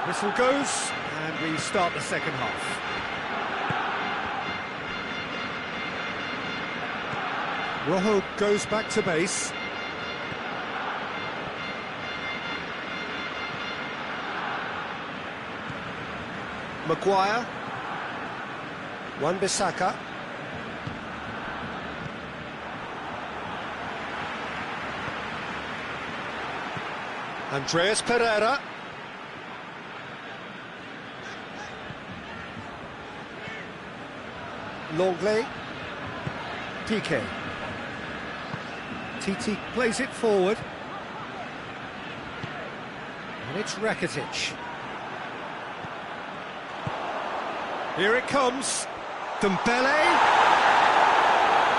Whistle goes, and we start the second half. Rojo goes back to base. Maguire. Wan-Bissaka. Andreas Pereira. Longley. Piqué. Titi plays it forward. And it's Rakitic. Here it comes. Dembele.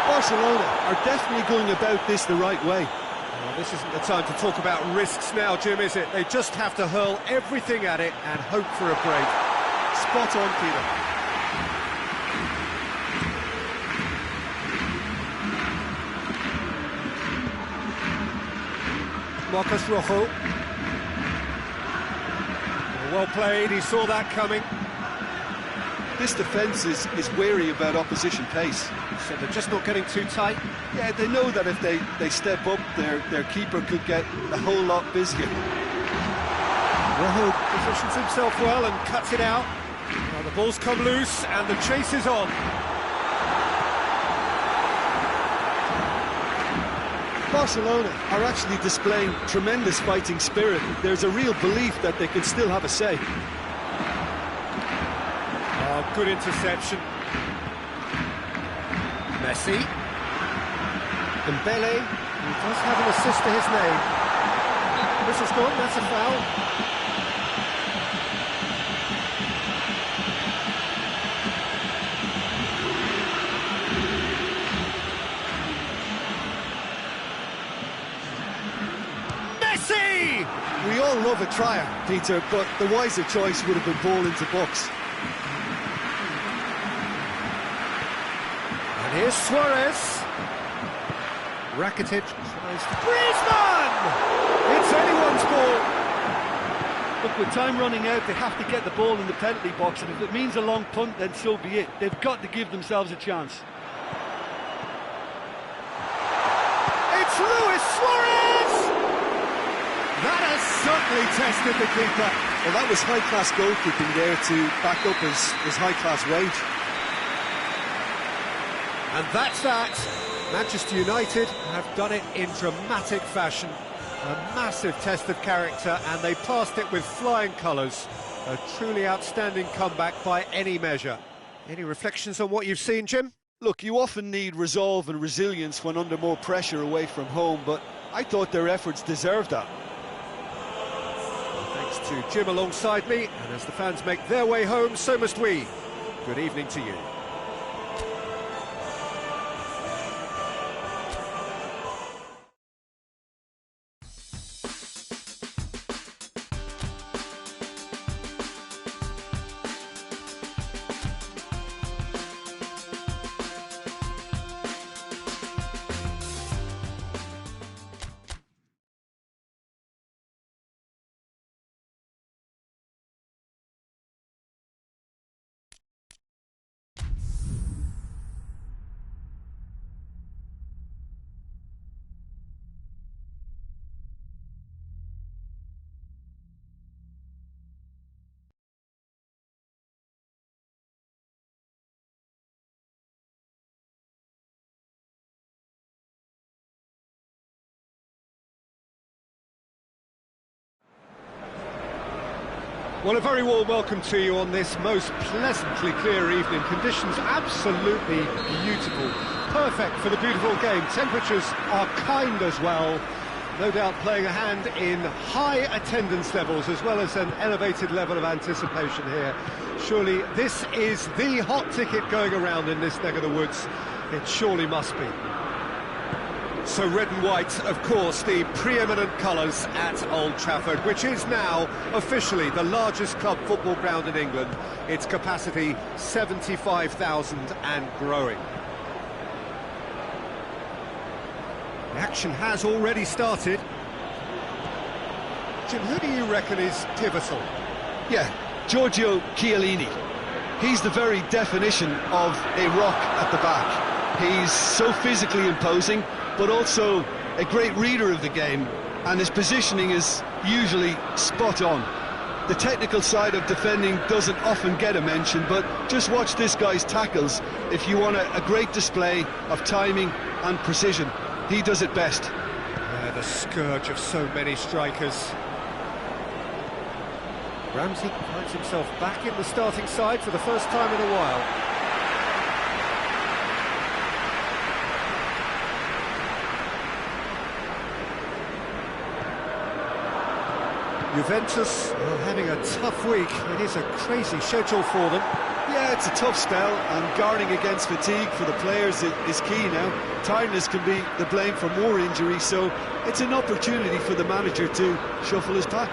Barcelona are definitely going about this the right way. Well, this isn't the time to talk about risks now, Jim, is it? They just have to hurl everything at it and hope for a break. Spot on, Peter. Marcos Rojo. Well played, he saw that coming. This defence is wary about opposition pace. So they're just not getting too tight? Yeah, they know that if they step up, their keeper could get a whole lot busier. Rojo positions himself well and cuts it out. Now the ball's come loose and the chase is on. Barcelona are actually displaying tremendous fighting spirit. There's a real belief that they can still have a say. Oh, good interception. Messi. Dembele, who does have an assist to his name. Whistle's gone, that's a foul. We all love a trier, Peter, but the wiser choice would have been ball into box. And here's Suarez. Rakitic tries to... Griezmann! It's anyone's ball. Look, with time running out, they have to get the ball in the penalty box, and if it means a long punt, then so be it. They've got to give themselves a chance. It's Luis Suarez! That has certainly tested the keeper. Well, that was high-class goalkeeping there to back up his high-class range. And that's that. Manchester United have done it in dramatic fashion. A massive test of character, and they passed it with flying colours. A truly outstanding comeback by any measure. Any reflections on what you've seen, Jim? Look, you often need resolve and resilience when under more pressure away from home, but I thought their efforts deserved that. Thanks to Jim alongside me, and as the fans make their way home, so must we. Good evening to you. Well, a very warm welcome to you on this most pleasantly clear evening. Conditions absolutely beautiful. Perfect for the beautiful game. Temperatures are kind as well. No doubt playing a hand in high attendance levels as well as an elevated level of anticipation here. Surely this is the hot ticket going around in this neck of the woods. It surely must be. So red and white, of course, the preeminent colours at Old Trafford, which is now officially the largest club football ground in England. Its capacity 75,000 and growing. The action has already started. Jim, who do you reckon is pivotal? Yeah, Giorgio Chiellini. He's the very definition of a rock at the back. He's so physically imposing, but also a great reader of the game, and his positioning is usually spot on. The technical side of defending doesn't often get a mention, but just watch this guy's tackles if you want a great display of timing and precision. He does it best. Yeah, the scourge of so many strikers. Ramsey finds himself back in the starting side for the first time in a while. Juventus are having a tough week. It is a crazy schedule for them. Yeah, it's a tough spell, and guarding against fatigue for the players is key now. Tiredness can be the blame for more injuries, so it's an opportunity for the manager to shuffle his pack.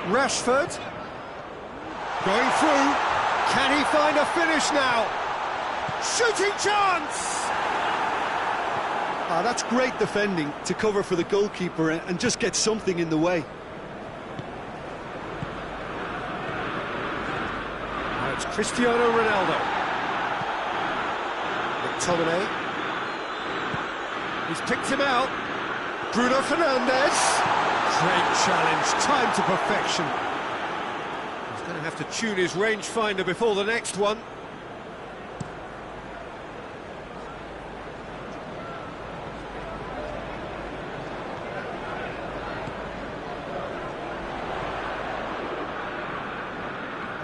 Rashford going through. Can he find a finish now? Shooting chance! That's great defending to cover for the goalkeeper and just get something in the way. Now it's Cristiano Ronaldo. McTominay. He's picked him out. Bruno Fernandes. Great challenge, time to perfection. He's going to have to tune his rangefinder before the next one.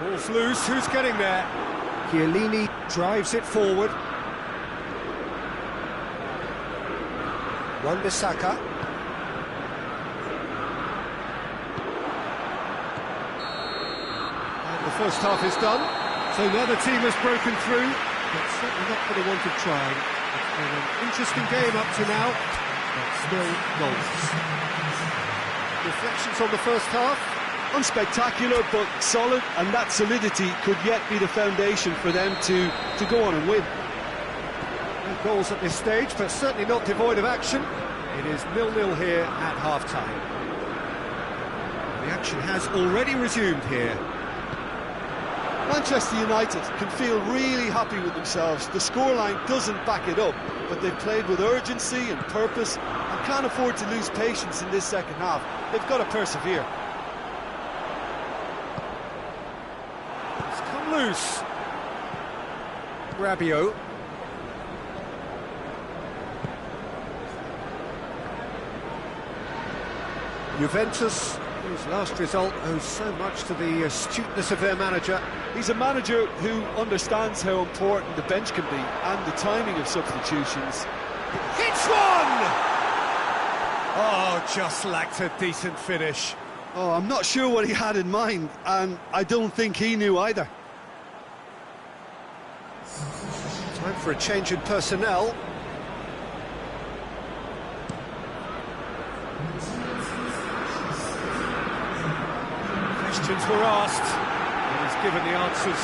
Ball's loose, who's getting there? Chiellini drives it forward. Wan-Bissaka. And the first half is done. So now the team has broken through, but certainly not for the want of trying. It's been an interesting game up to now, but still goals. Reflections on the first half? Unspectacular but solid, and that solidity could yet be the foundation for them to go on and win. No goals at this stage, but certainly not devoid of action. It is 0-0 here at half-time. The action has already resumed here. Manchester United can feel really happy with themselves. The scoreline doesn't back it up, but they've played with urgency and purpose and can't afford to lose patience in this second half. They've got to persevere. Loose. Rabiot. Juventus, whose last result owes so much to the astuteness of their manager. He's a manager who understands how important the bench can be and the timing of substitutions. Hits one! Oh, just lacked a decent finish. Oh, I'm not sure what he had in mind, and I don't think he knew either. Time for a change in personnel. Questions were asked, and he's given the answers.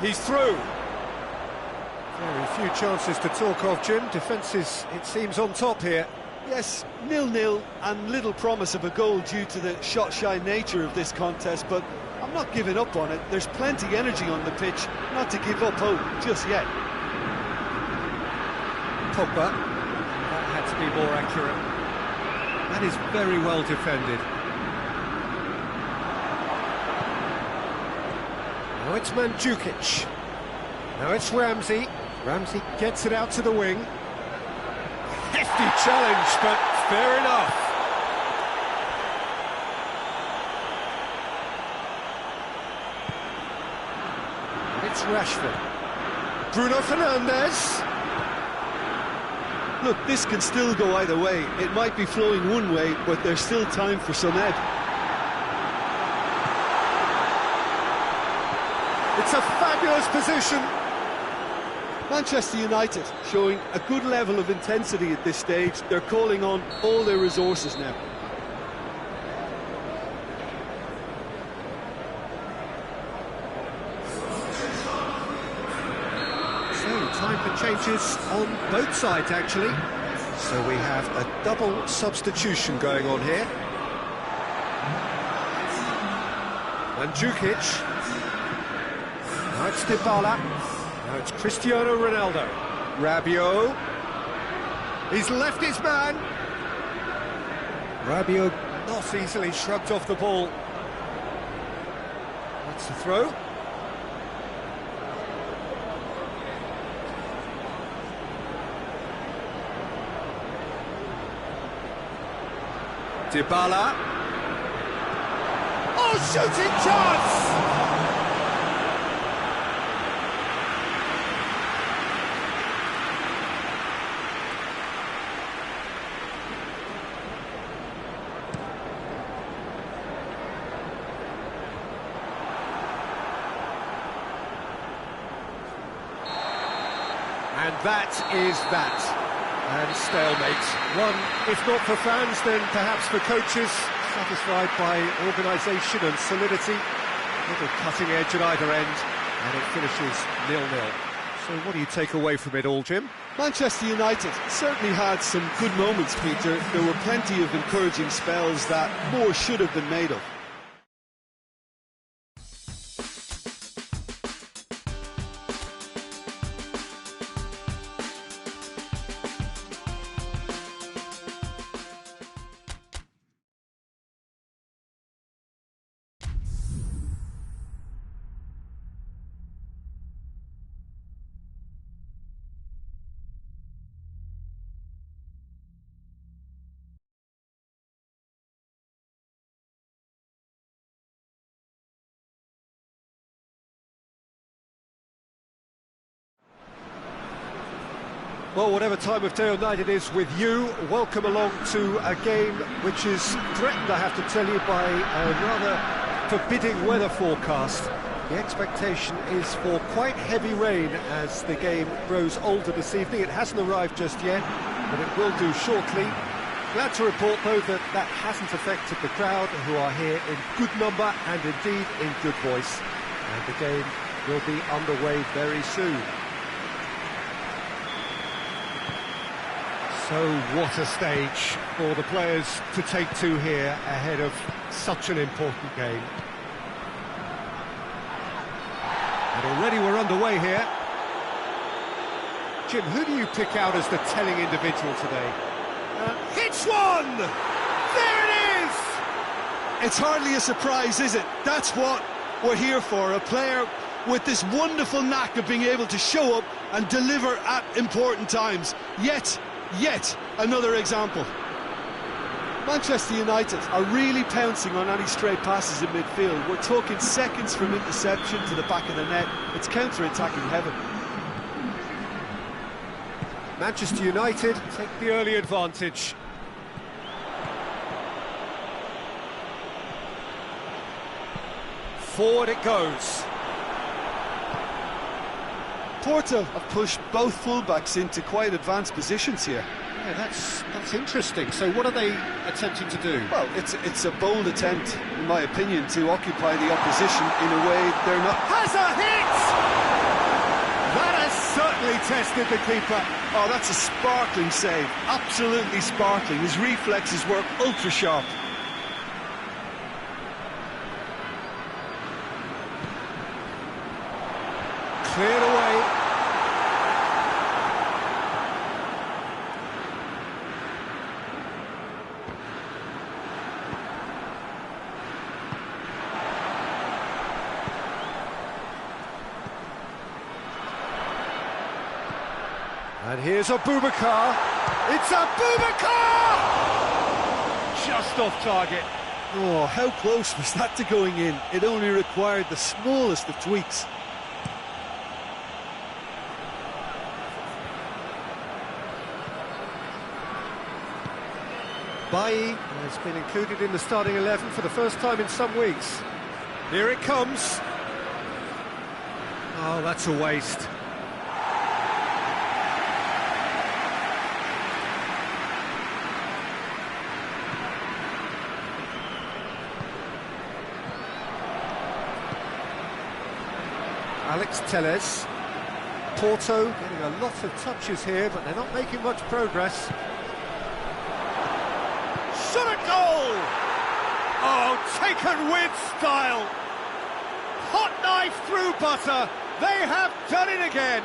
He's through. Very few chances to talk of, Jim. Defence is, it seems, on top here. Yes, 0-0 and little promise of a goal due to the shot-shy nature of this contest, but I'm not giving up on it. There's plenty energy on the pitch, not to give up hope just yet. Pogba. That had to be more accurate. That is very well defended. Now it's Mandzukic. Now it's Ramsey. Ramsey gets it out to the wing. Hefty challenge, but fair enough. And it's Rashford. Bruno Fernandes. Look, this can still go either way. It might be flowing one way, but there's still time for some ebb. It's a fabulous position. Manchester United showing a good level of intensity at this stage. They're calling on all their resources now. time for changes on both sides, actually. So we have a double substitution going on here. Mandzukic. Now it's Dybala. Now it's Cristiano Ronaldo. Rabiot. He's left his man. Rabiot not easily shrugged off the ball. That's the throw. Dybala. Oh, shooting chance! And that is that. And stalemate. One, if not for fans, then perhaps for coaches, satisfied by organisation and solidity. A little cutting edge at either end, and it finishes 0-0. So what do you take away from it all, Jim? Manchester United certainly had some good moments, Peter. There were plenty of encouraging spells that more should have been made of. Well, whatever time of day or night it is with you, welcome along to a game which is threatened, I have to tell you, by a rather forbidding weather forecast. The expectation is for quite heavy rain as the game grows older this evening. It hasn't arrived just yet, but it will do shortly. Glad to report, though, that that hasn't affected the crowd, who are here in good number and indeed in good voice. And the game will be underway very soon. So what a stage for the players to take to here ahead of such an important game. And already we're underway here. Jim, who do you pick out as the telling individual today? Hits one! There it is! It's hardly a surprise, is it? That's what we're here for, a player with this wonderful knack of being able to show up and deliver at important times. Yet another example. Manchester United are really pouncing on any stray passes in midfield. We're talking seconds from interception to the back of the net. It's counter-attacking heaven. Manchester United take the early advantage. Forward it goes. Porto have pushed both fullbacks into quite advanced positions here. Yeah, that's interesting. So what are they attempting to do? Well, it's a bold attempt, in my opinion, to occupy the opposition in a way they're not... Has a hit! That has certainly tested the keeper. Oh, that's a sparkling save. Absolutely sparkling. His reflexes work ultra-sharp. Cleared away. And here's Abubakar. It's Abubakar! Just off target. Oh, how close was that to going in? It only required the smallest of tweaks. Bailly has been included in the starting 11 for the first time in some weeks. Here it comes. Oh, that's a waste. Alex Telles. Porto getting a lot of touches here, but they're not making much progress. Shot at goal! Oh, taken with style! Hot knife through butter. They have done it again.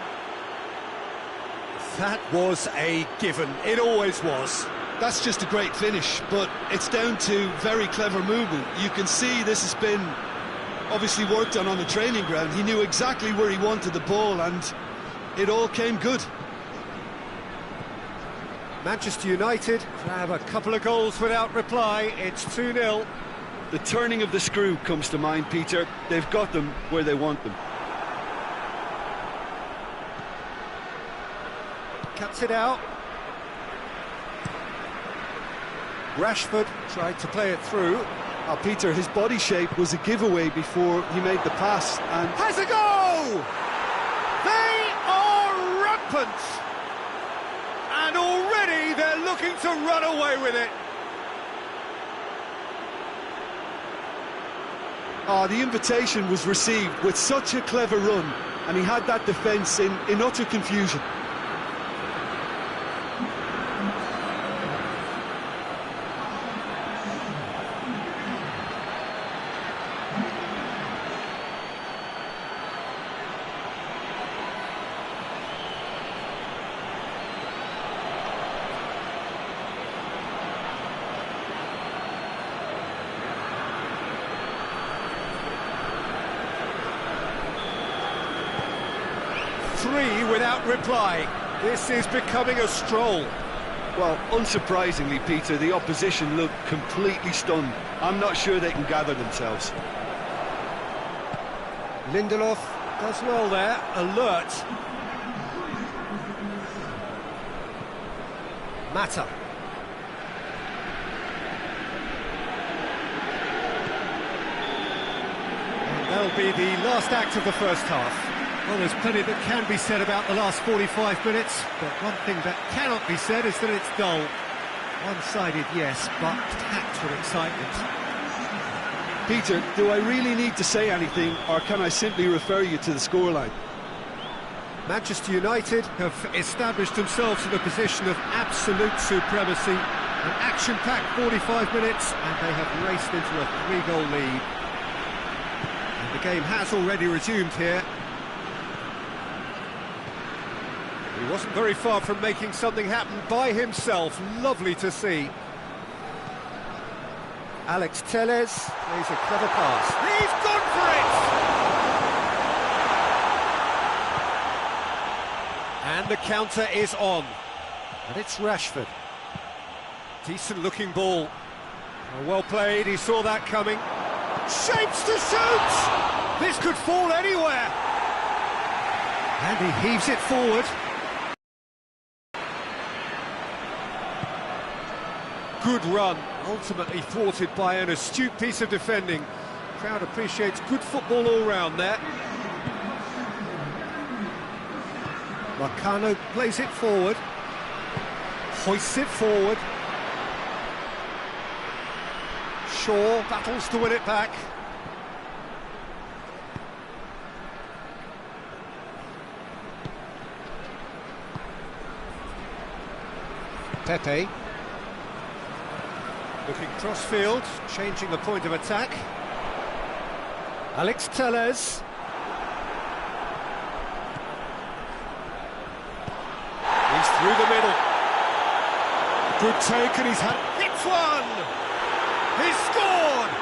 That was a given. It always was. That's just a great finish, but it's down to very clever movement. You can see this has been obviously worked on the training ground. He knew exactly where he wanted the ball, and it all came good. Manchester United grab a couple of goals without reply. It's 2-0. The turning of the screw comes to mind, Peter. They've got them where they want them. Cuts it out. Rashford tried to play it through. Oh, Peter, his body shape was a giveaway before he made the pass, and has a go! They are rampant! And already they're looking to run away with it. Oh, the invitation was received with such a clever run, and he had that defence in utter confusion. Three without reply. This is becoming a stroll. Well, unsurprisingly, Peter, the opposition look completely stunned. I'm not sure they can gather themselves. Lindelof does well there, alert. Mata. And that'll be the last act of the first half. Well, there's plenty that can be said about the last 45 minutes, but one thing that cannot be said is that it's dull. One-sided, yes, but packed with excitement. Peter, do I really need to say anything, or can I simply refer you to the scoreline? Manchester United have established themselves in a position of absolute supremacy. An action-packed 45 minutes, and they have raced into a 3-goal lead. And the game has already resumed here. He wasn't very far from making something happen by himself. Lovely to see. Alex Telles plays a clever pass. He's gone for it! And the counter is on. And it's Rashford. Decent looking ball. Oh, well played, he saw that coming. Shapes to shoot! This could fall anywhere. And he heaves it forward. Good run, ultimately thwarted by an astute piece of defending. Crowd appreciates good football all round there. Marcano plays it forward, hoists it forward. Shaw battles to win it back. Pepe. Looking cross-field, changing the point of attack. Alex Telles. He's through the middle. Good take, and he's had... Hits one! He's scored!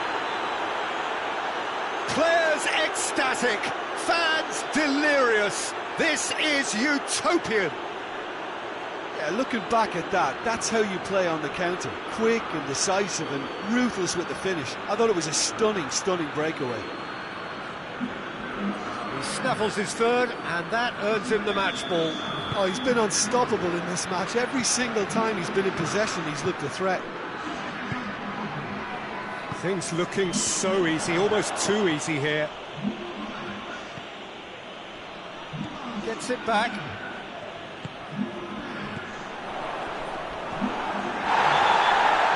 Players ecstatic, fans delirious. This is utopian. Yeah, looking back at that, that's how you play on the counter. Quick and decisive and ruthless with the finish. I thought it was a stunning, stunning breakaway. He snaffles his third, and that earns him the match ball. Oh, he's been unstoppable in this match. Every single time he's been in possession, he's looked a threat. Things looking so easy, almost too easy here. Gets it back.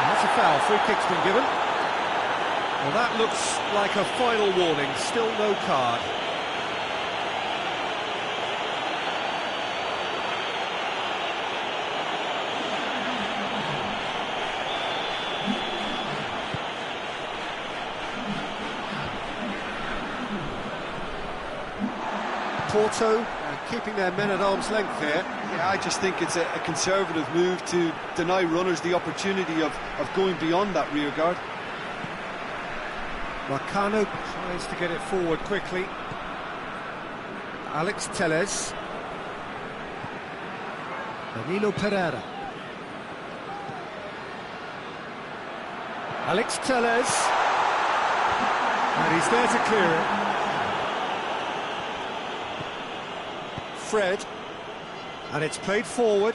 That's a foul, free kick's been given. Well, that looks like a final warning, still no card. Porto keeping their men at arm's length here. Yeah, I just think it's a conservative move to deny runners the opportunity of going beyond that rear guard. Marcano tries to get it forward quickly. Alex Telles. Danilo Pereira. Alex Telles. And he's there to clear it. Fred. And it's played forward.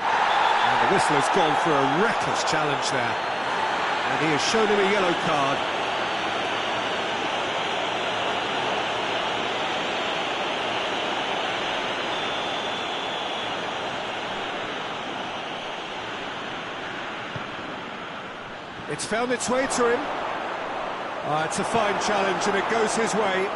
And the whistle has gone for a reckless challenge there. And he has shown him a yellow card. It's found its way to him. It's a fine challenge and it goes his way.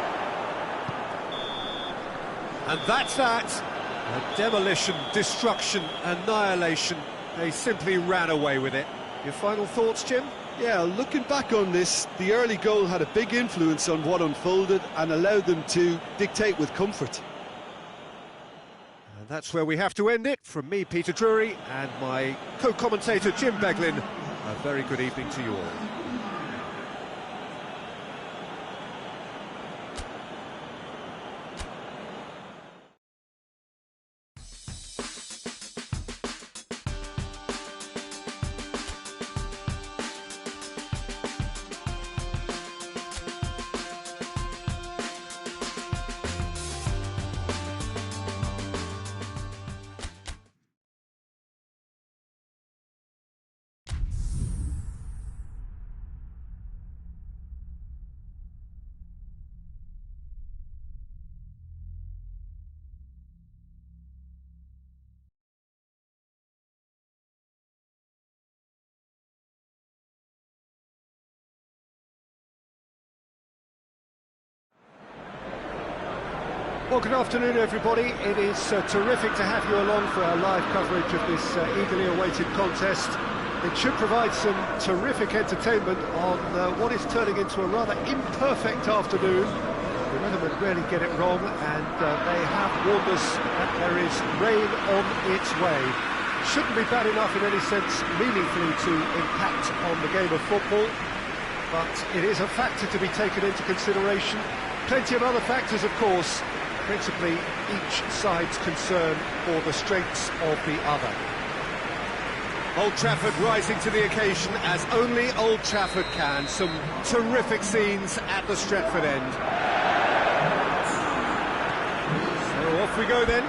And that's that. A demolition, destruction, annihilation. They simply ran away with it. Your final thoughts, Jim? Yeah, looking back on this, the early goal had a big influence on what unfolded and allowed them to dictate with comfort. And that's where we have to end it. From me, Peter Drury, and my co-commentator, Jim Beglin, a very good evening to you all. Well, good afternoon, everybody. It is terrific to have you along for our live coverage of this eagerly awaited contest. It should provide some terrific entertainment on what is turning into a rather imperfect afternoon. The weathermen rarely get it wrong, and they have warned us that there is rain on its way. Shouldn't be bad enough in any sense meaningfully to impact on the game of football, but it is a factor to be taken into consideration. Plenty of other factors, of course, principally each side's concern for the strengths of the other. Old Trafford rising to the occasion as only Old Trafford can. Some terrific scenes at the Stretford end. So off we go then.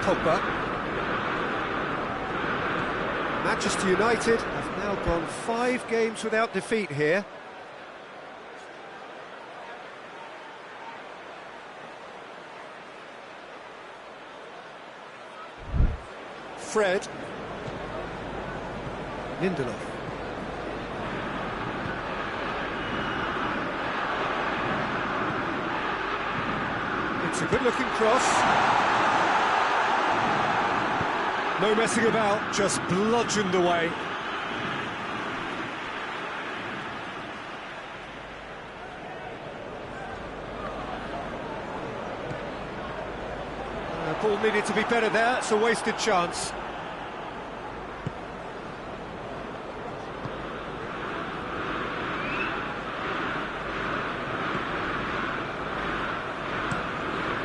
Pogba. Manchester United have now gone 5 games without defeat here. Fred. Lindelof. It's a good-looking cross. No messing about, just bludgeoned away. The ball needed to be better there, it's a wasted chance.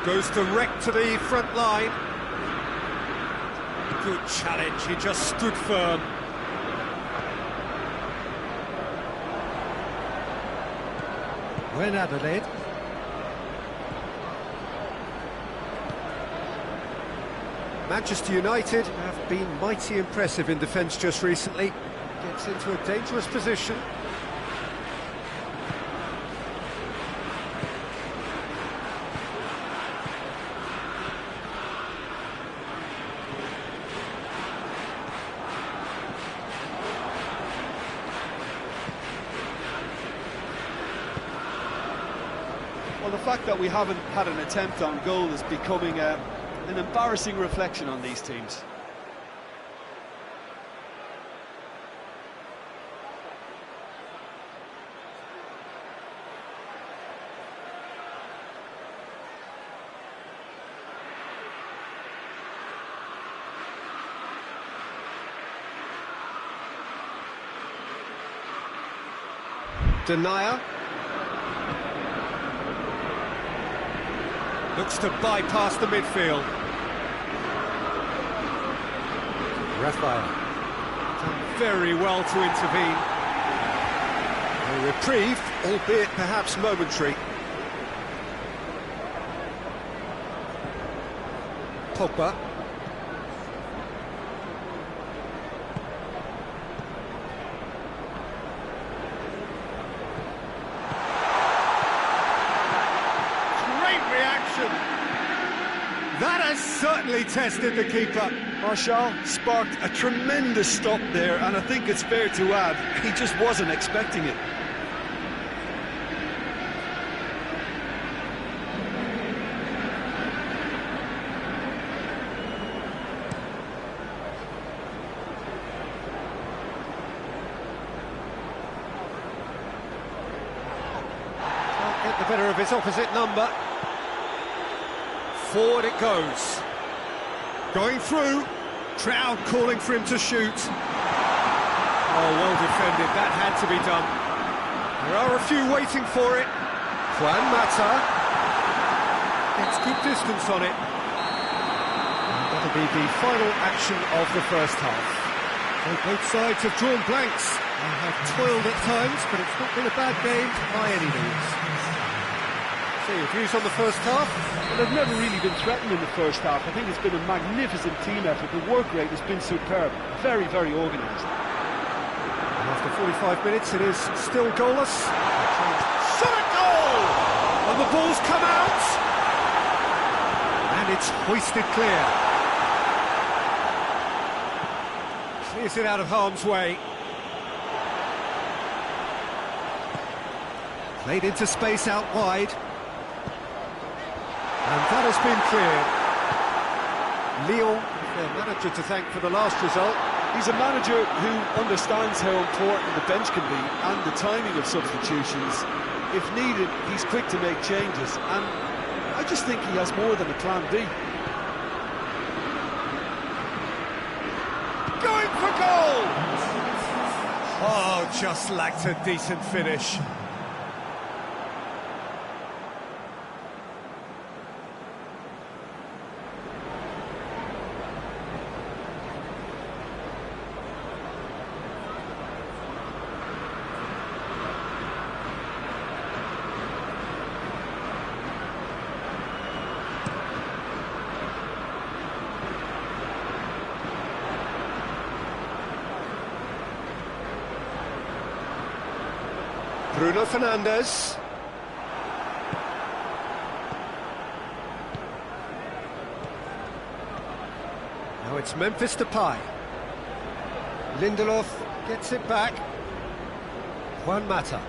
Goes direct to the front line. Good challenge, he just stood firm. When Adelaide. Manchester United have been mighty impressive in defence just recently. Gets into a dangerous position. Well, the fact that we haven't had an attempt on goal is becoming an embarrassing reflection on these teams. Denier. Looks to bypass the midfield. Raphael. Done very well to intervene. A reprieve, albeit perhaps momentary. Pogba. That has certainly tested the keeper. Martial sparked a tremendous stop there, and I think it's fair to add, he just wasn't expecting it. Can't get the better of his opposite number. Forward it goes. Going through. Crowd calling for him to shoot. Oh, well defended. That had to be done. There are a few waiting for it. Juan Mata. Gets good distance on it. And that'll be the final action of the first half. So both sides have drawn blanks. They have toiled at times, but it's not been a bad game by any means. So your views on the first half? Well, they've never really been threatened in the first half. I think it's been a magnificent team effort. The work rate has been superb. Very, very organised. After 45 minutes, it is still goalless. Shot at goal! And the ball's come out! And it's hoisted clear. Clears it out of harm's way. Played into space out wide. And that has been cleared. Lyon, their manager to thank for the last result. He's a manager who understands how important the bench can be and the timing of substitutions. If needed, he's quick to make changes, and I just think he has more than a plan B. Going for goal! Oh, just lacked a decent finish. Bruno Fernandes. Now it's Memphis Depay. Lindelof gets it back. Juan Mata.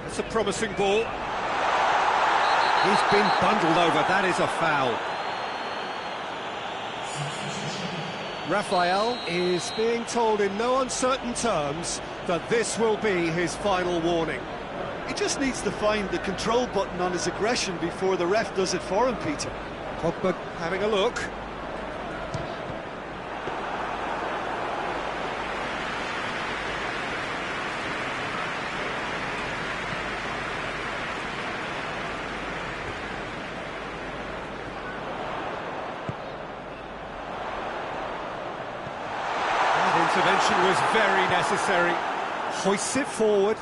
That's a promising ball. He's been bundled over, that is a foul. Rafael is being told in no uncertain terms that this will be his final warning. He just needs to find the control button on his aggression before the ref does it for him, Peter. Pogba having a look. Intervention was very necessary. Hoists it forward.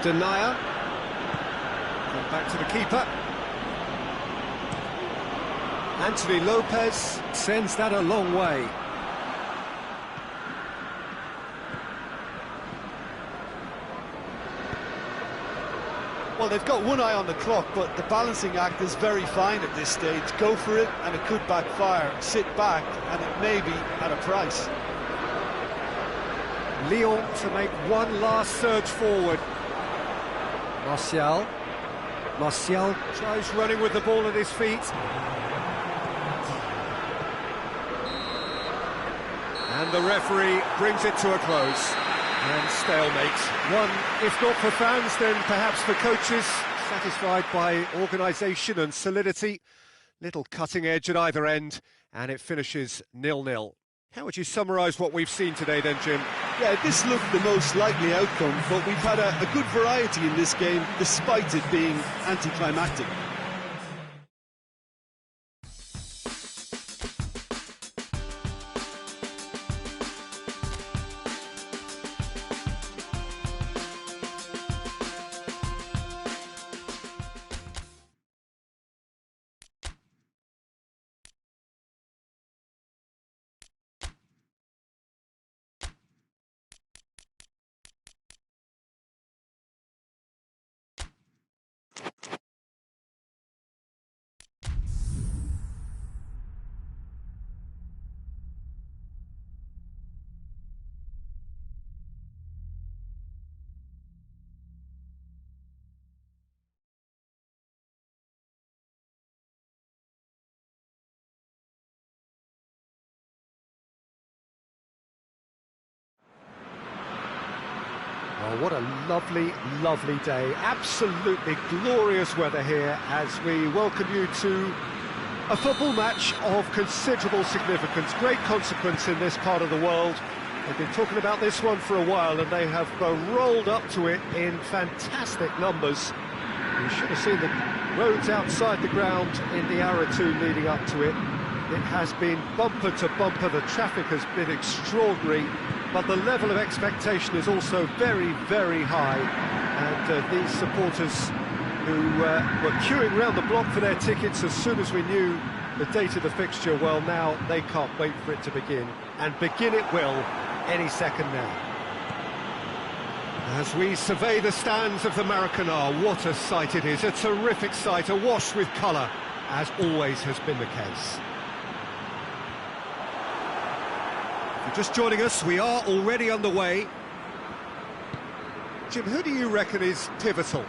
Denier. Come back to the keeper. Anthony Lopez sends that a long way. Well, they've got one eye on the clock, but the balancing act is very fine at this stage. Go for it, and it could backfire. Sit back, and it may be at a price. Lyon to make one last surge forward. Martial. Martial tries running with the ball at his feet. And the referee brings it to a close. And stalemate. One, if not for fans, then perhaps for coaches, satisfied by organisation and solidity. Little cutting edge at either end, and it finishes 0-0. How would you summarise what we've seen today then, Jim? Yeah, this looked the most likely outcome, but we've had a good variety in this game, despite it being anticlimactic. Oh, what a lovely, lovely day. Absolutely glorious weather here as we welcome you to a football match of considerable significance, great consequence in this part of the world. They've been talking about this one for a while and they have rolled up to it in fantastic numbers. You should have seen the roads outside the ground in the hour or two leading up to it. It has been bumper to bumper, the traffic has been extraordinary, but the level of expectation is also very, very high. And these supporters who were queuing round the block for their tickets as soon as we knew the date of the fixture, well, now they can't wait for it to begin. And begin it will any second now. As we survey the stands of the Maracanã, what a sight it is, a terrific sight, awash with colour, as always has been the case. If you're just joining us, we are already underway. Jim, who do you reckon is pivotal?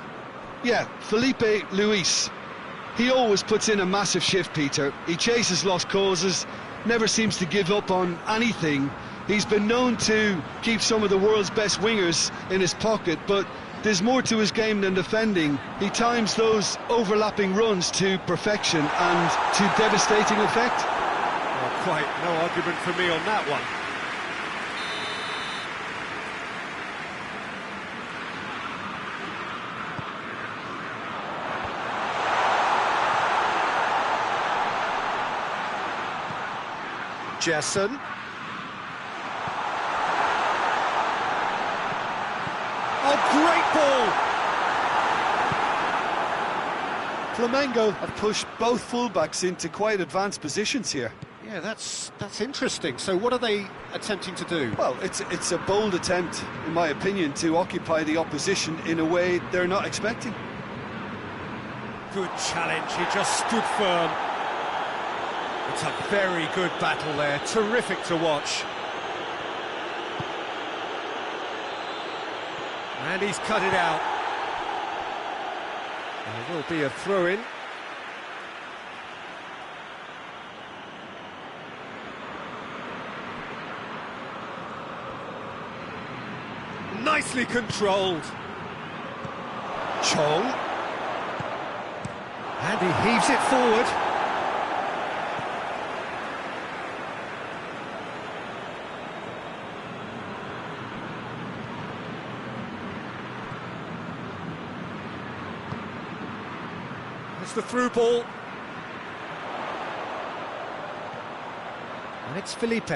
Yeah, Felipe Luis. He always puts in a massive shift, Peter. He chases lost causes, never seems to give up on anything. He's been known to keep some of the world's best wingers in his pocket, but there's more to his game than defending. He times those overlapping runs to perfection and to devastating effect. Well, quite no argument for me on that one. Jesson. Oh, great ball! Flamengo have pushed both fullbacks into quite advanced positions here. Yeah, that's interesting. So what are they attempting to do? Well, it's a bold attempt, in my opinion, to occupy the opposition in a way they're not expecting. Good challenge, he just stood firm. It's a very good battle there, terrific to watch. And he's cut it out. There will be a throw-in. Nicely controlled. Chong. And he heaves it forward. It's the through ball. And it's Felipe.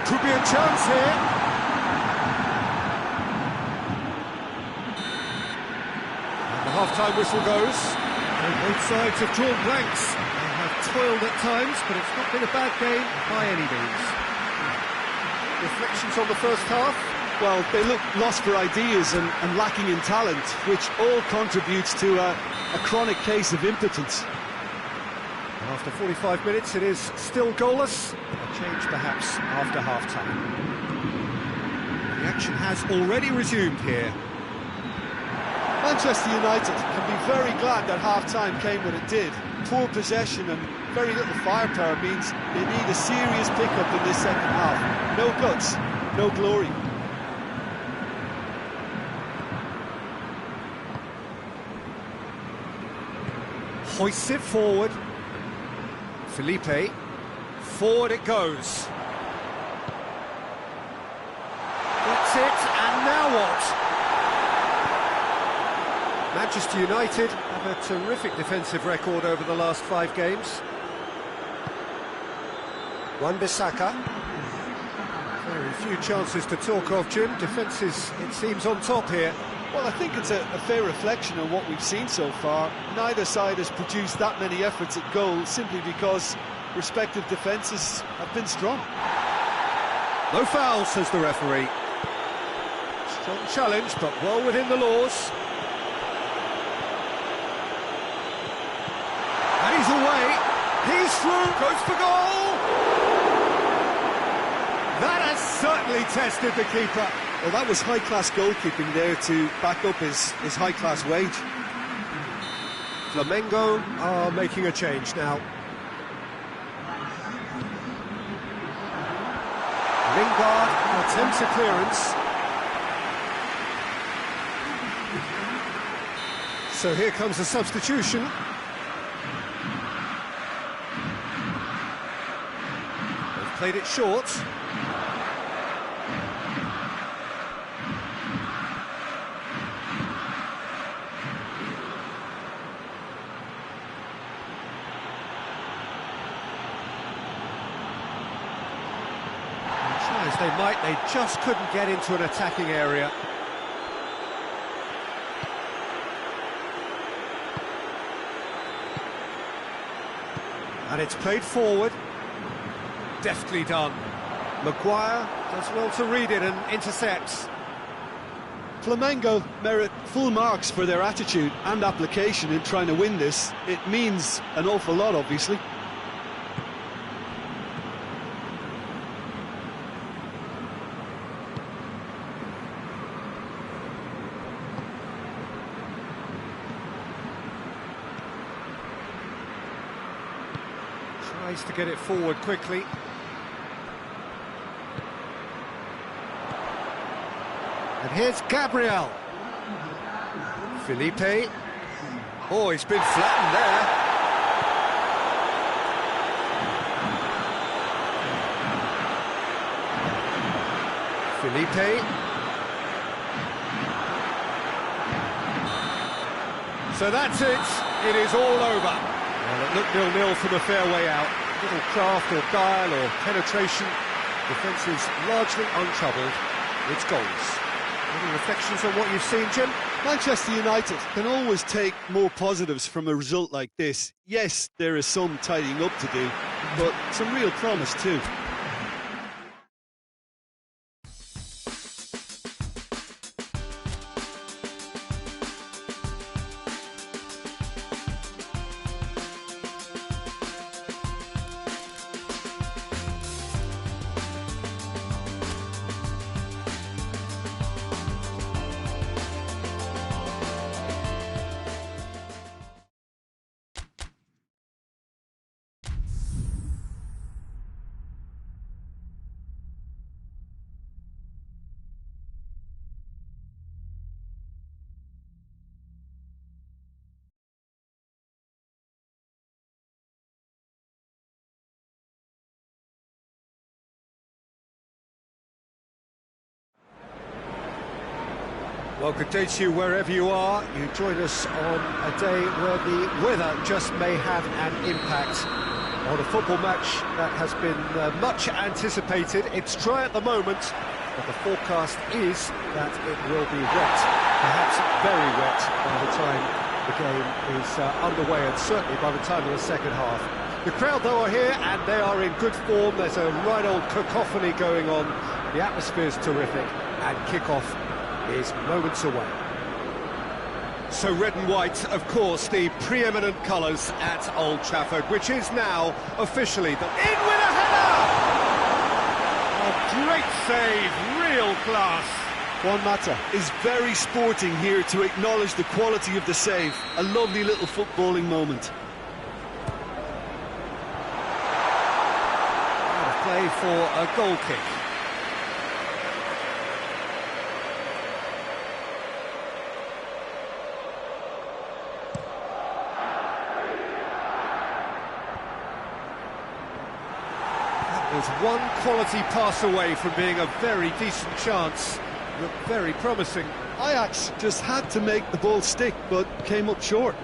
Could be a chance here. And the half-time whistle goes. And both sides have drawn blanks. They have toiled at times, but it's not been a bad game by any means. Reflections on the first half? Well, they look lost for ideas and lacking in talent, which all contributes to a chronic case of impotence. After 45 minutes, it is still goalless. A change, perhaps, after half-time. The action has already resumed here. Manchester United can be very glad that half-time came when it did. Poor possession and very little firepower means they need a serious pickup in this second half. No guts, no glory. Hoists it forward. Felipe, forward it goes. That's it, and now what? Manchester United have a terrific defensive record over the last 5 games. Wan-Bissaka. Very few chances to talk of, Jim. Defence is, it seems, on top here. Well, I think it's a fair reflection of what we've seen so far. Neither side has produced that many efforts at goal simply because respective defences have been strong. No foul, says the referee. Strong challenge, but well within the laws. And he's away. He's through. Goes for goal. That has certainly tested the keeper. Well, that was high-class goalkeeping there to back up his high-class wage. Flamengo are making a change now. Lingard attempts a clearance. So here comes a substitution. They've played it short. As they might, they just couldn't get into an attacking area. And it's played forward. Deftly done. Maguire does well to read it and intercepts. Flamengo merit full marks for their attitude and application in trying to win this. It means an awful lot, obviously. Tries to get it forward quickly. And here's Gabriel. Felipe. Oh, he's been flattened there. Felipe. So that's it. It is all over. Well, it looked 0-0 from a fair way out. Little craft or guile or penetration. Defence is largely untroubled. It's goals. Any reflections on what you've seen, Jim? Manchester United can always take more positives from a result like this. Yes, there is some tidying up to do, but some real promise too. Well, good day to you wherever you are. You join us on a day where the weather just may have an impact on a football match that has been much anticipated. It's dry at the moment, but the forecast is that it will be wet, perhaps very wet by the time the game is underway, and certainly by the time of the second half. The crowd, though, are here, and they are in good form. There's a right old cacophony going on. The atmosphere's terrific, and kick-off is moments away. So red and white, of course, the preeminent colours at Old Trafford, which is now officially the... In with a header! A great save, real class. Juan Mata is very sporting here to acknowledge the quality of the save. A lovely little footballing moment. Out of play for a goal kick. Was one quality pass away from being a very decent chance. Looked very promising. Ajax just had to make the ball stick, but came up short.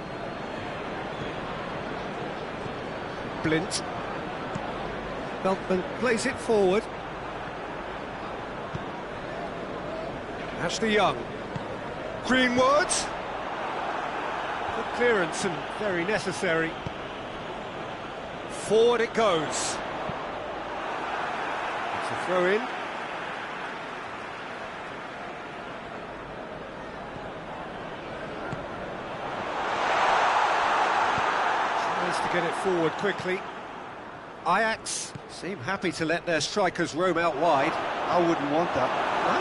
Blint. Beltman plays it forward. Ashley Young. Greenwood. Good clearance and very necessary. Forward it goes. Throw in. Tries to get it forward quickly. Ajax seem happy to let their strikers roam out wide. I wouldn't want that. No?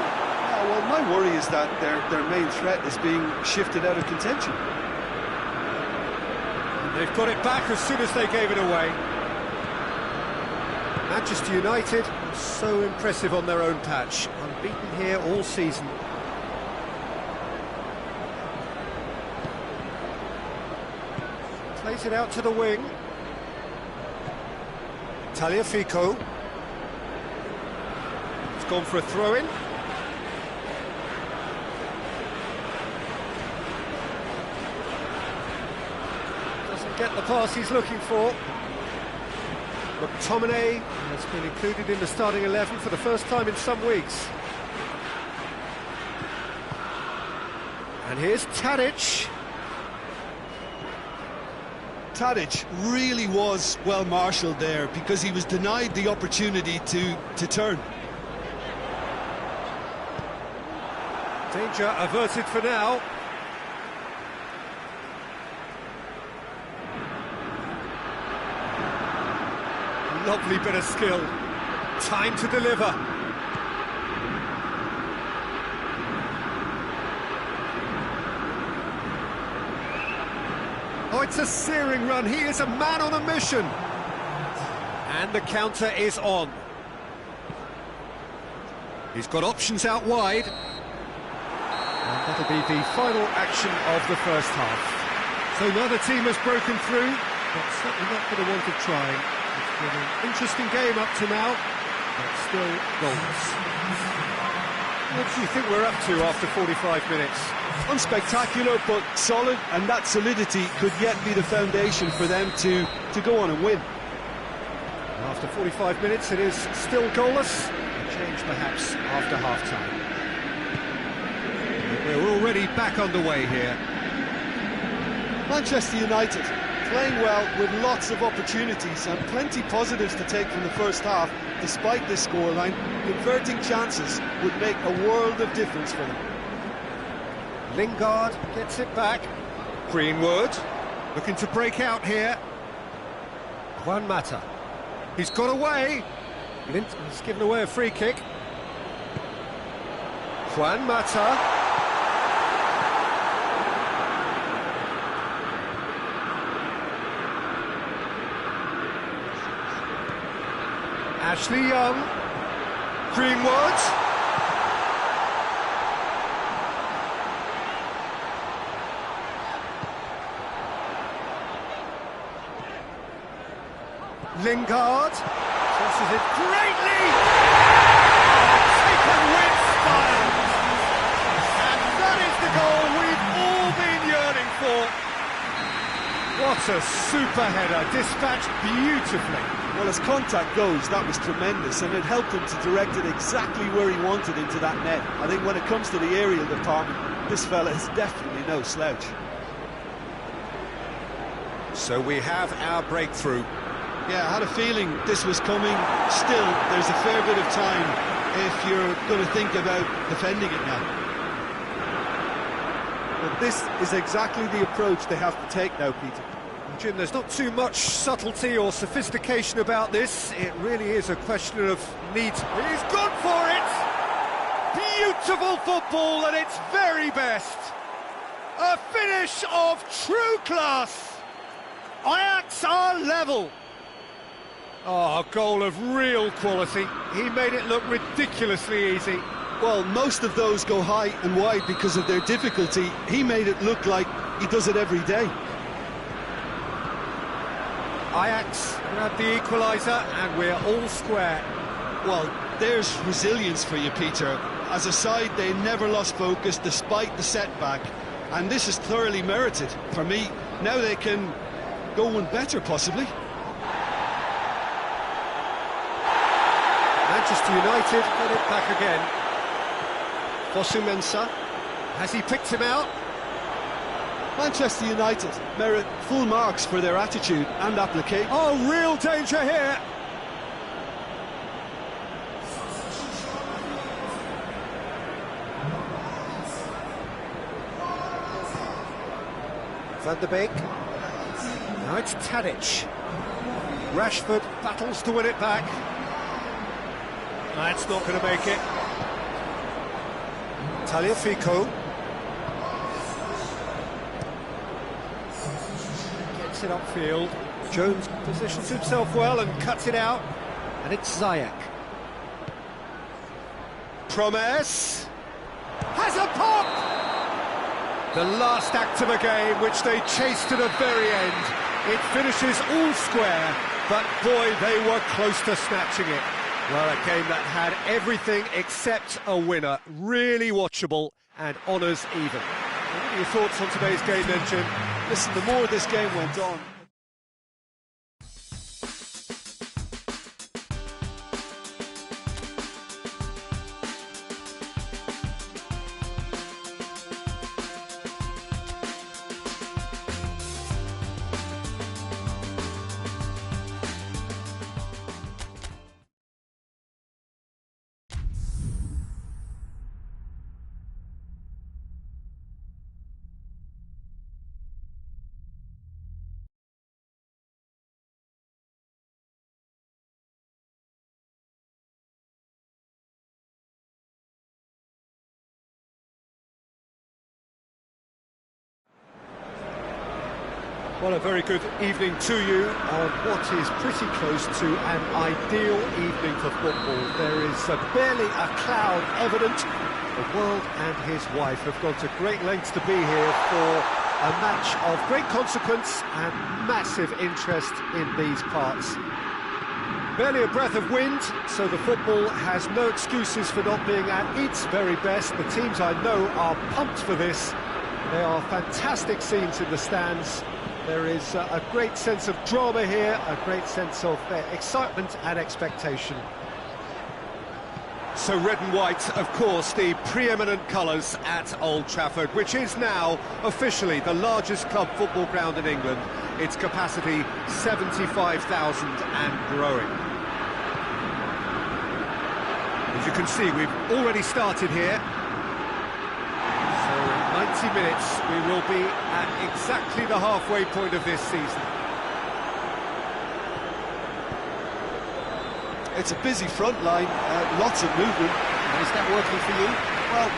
Well, my worry is that their main threat is being shifted out of contention. And they've got it back as soon as they gave it away. Manchester United, so impressive on their own patch, unbeaten here all season. Plays it out to the wing. Tagliafico. It's gone for a throw-in. Doesn't get the pass he's looking for. McTominay has been included in the starting 11 for the first time in some weeks. And here's Tadic. Tadic really was well marshalled there because he was denied the opportunity to turn. Danger averted for now. Lovely bit of skill. Time to deliver. Oh, it's a searing run. He is a man on a mission. And the counter is on. He's got options out wide. And that'll be the final action of the first half. So neither team has broken through, but certainly not going to want to try. It's been an interesting game up to now, but still goalless. What do you think we're up to after 45 minutes? Unspectacular, but solid, and that solidity could yet be the foundation for them to go on and win. After 45 minutes, it is still goalless. A change perhaps after half-time. back underway here. Manchester United playing well with lots of opportunities and plenty positives to take from the first half. Despite this scoreline, converting chances would make a world of difference for them. Lingard gets it back. Greenwood looking to break out here. Juan Mata. He's got away. He's given away a free kick. Juan Mata. Ashley Young. Greenwood. Lingard crosses it greatly. Taken with style. And that is the goal we've all been yearning for. What a super header, dispatched beautifully. Well, as contact goes, that was tremendous, and it helped him to direct it exactly where he wanted into that net. I think when it comes to the aerial department, this fella is definitely no slouch. So we have our breakthrough. Yeah, I had a feeling this was coming. Still, there's a fair bit of time if you're going to think about defending it now. But this is exactly the approach they have to take now, Peter. Jim, there's not too much subtlety or sophistication about this. It really is a question of need. He's gone for it! Beautiful football at its very best. A finish of true class. Ajax are level. Oh, a goal of real quality. He made it look ridiculously easy. Well, most of those go high and wide because of their difficulty. He made it look like he does it every day. Ajax grab the equaliser and we're all square. Well, there's resilience for you, Peter. As a side, they never lost focus despite the setback, and this is thoroughly merited. For me, now they can go one better, possibly. Manchester United got it back again. Fosu Mensah, has he picked him out? Manchester United merit full marks for their attitude and application. Oh, real danger here. Van der Beek. Now it's Tadic. Rashford battles to win it back. That's not going to make it. Tagliafico. Gets it upfield. Jones positions himself well and cuts it out. And it's Ziyech. Promes. Has a pop! The last act of a game which they chased to the very end. It finishes all square, but boy, they were close to snatching it. Well, a game that had everything except a winner. Really watchable and honours even. What are your thoughts on today's game then, Jim? Listen, the more this game went on, Well, a very good evening to you on what is pretty close to an ideal evening for football. There is barely a cloud evident. The world and his wife have gone to great lengths to be here for a match of great consequence and massive interest in these parts. Barely a breath of wind, so the football has no excuses for not being at its very best. The teams I know are pumped for this. There are fantastic scenes in the stands. There is a great sense of drama here, a great sense of excitement and expectation. So red and white, of course, the preeminent colours at Old Trafford, which is now officially the largest club football ground in England. Its capacity 75,000 and growing. As you can see, we've already started here. So in 90 minutes, we will be at exactly the halfway point of this season. It's a busy front line, lots of movement. Is that working for you? Well,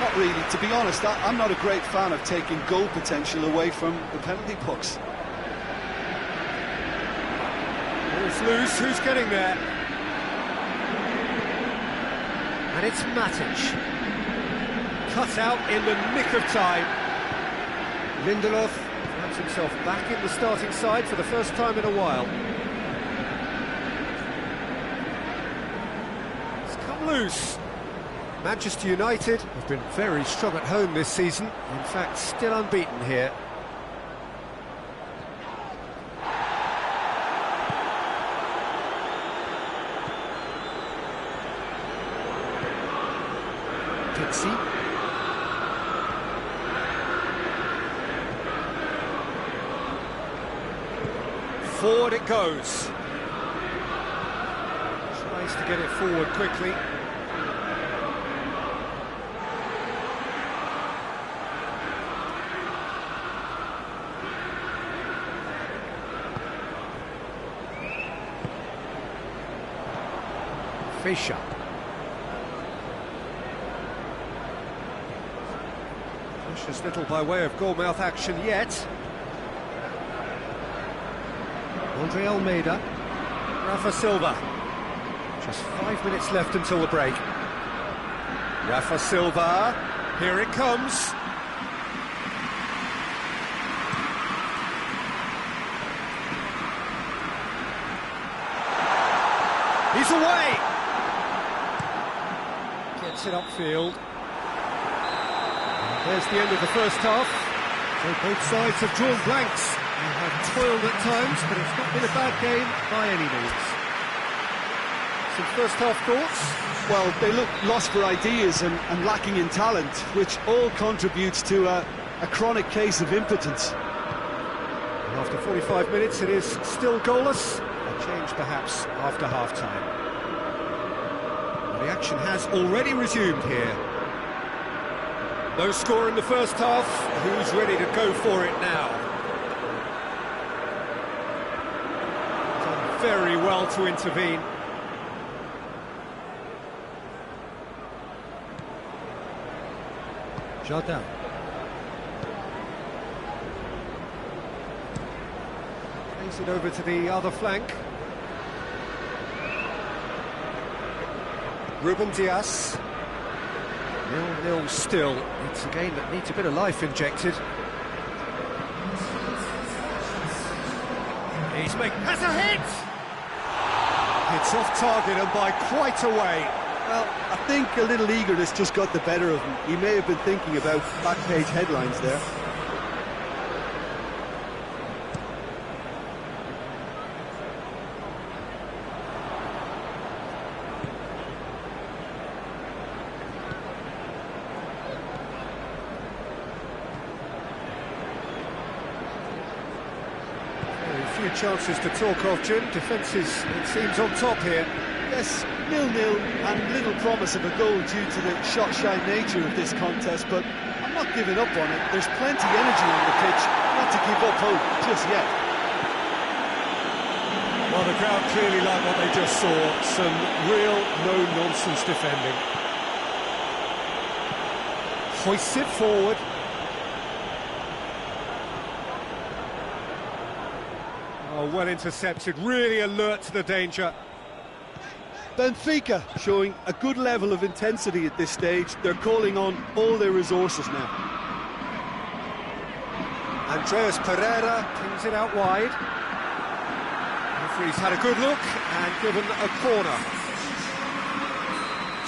not really. To be honest, I'm not a great fan of taking goal potential away from the penalty box. Ball's loose, who's getting there? And it's Matic. Cut out in the nick of time. Lindelof finds himself back in the starting side for the first time in a while. Loose. Manchester United have been very strong at home this season, in fact still unbeaten here. Pixie. Forward it goes. Tries to get it forward quickly. Fisher. Precious little by way of goal-mouth action yet. Andre Almeida. Rafa Silva. Just 5 minutes left until the break. Rafa Silva. Here it comes. He's away! Gets it upfield. And there's the end of the first half. So both sides have drawn blanks and have toiled at times, but it's not been a bad game by any means. Some first half thoughts? Well, they look lost for ideas and lacking in talent, which all contributes to a chronic case of impotence. And after 45 minutes, it is still goalless. A change perhaps after half-time. The action has already resumed here. No score in the first half. Who's ready to go for it now? Done very well to intervene. Jardin. Plays it over to the other flank. Ruben Dias. 0-0 still. It's a game that needs a bit of life injected. Has a hit! It's off target and by quite a way. Well, I think a little eagerness just got the better of him. He may have been thinking about back-page headlines there. Few chances to talk of, Jim. Defence is, it seems, on top here. Yes, 0-0 and little promise of a goal due to the shot-shy nature of this contest, but I'm not giving up on it. There's plenty energy on the pitch, not to give up hope just yet. Well, the crowd clearly like what they just saw. Some real no-nonsense defending. Hoists it forward. Oh, well intercepted, really alert to the danger. Benfica showing a good level of intensity at this stage. They're calling on all their resources now. Andreas Pereira pings it out wide. Referee's had a good look and given a corner.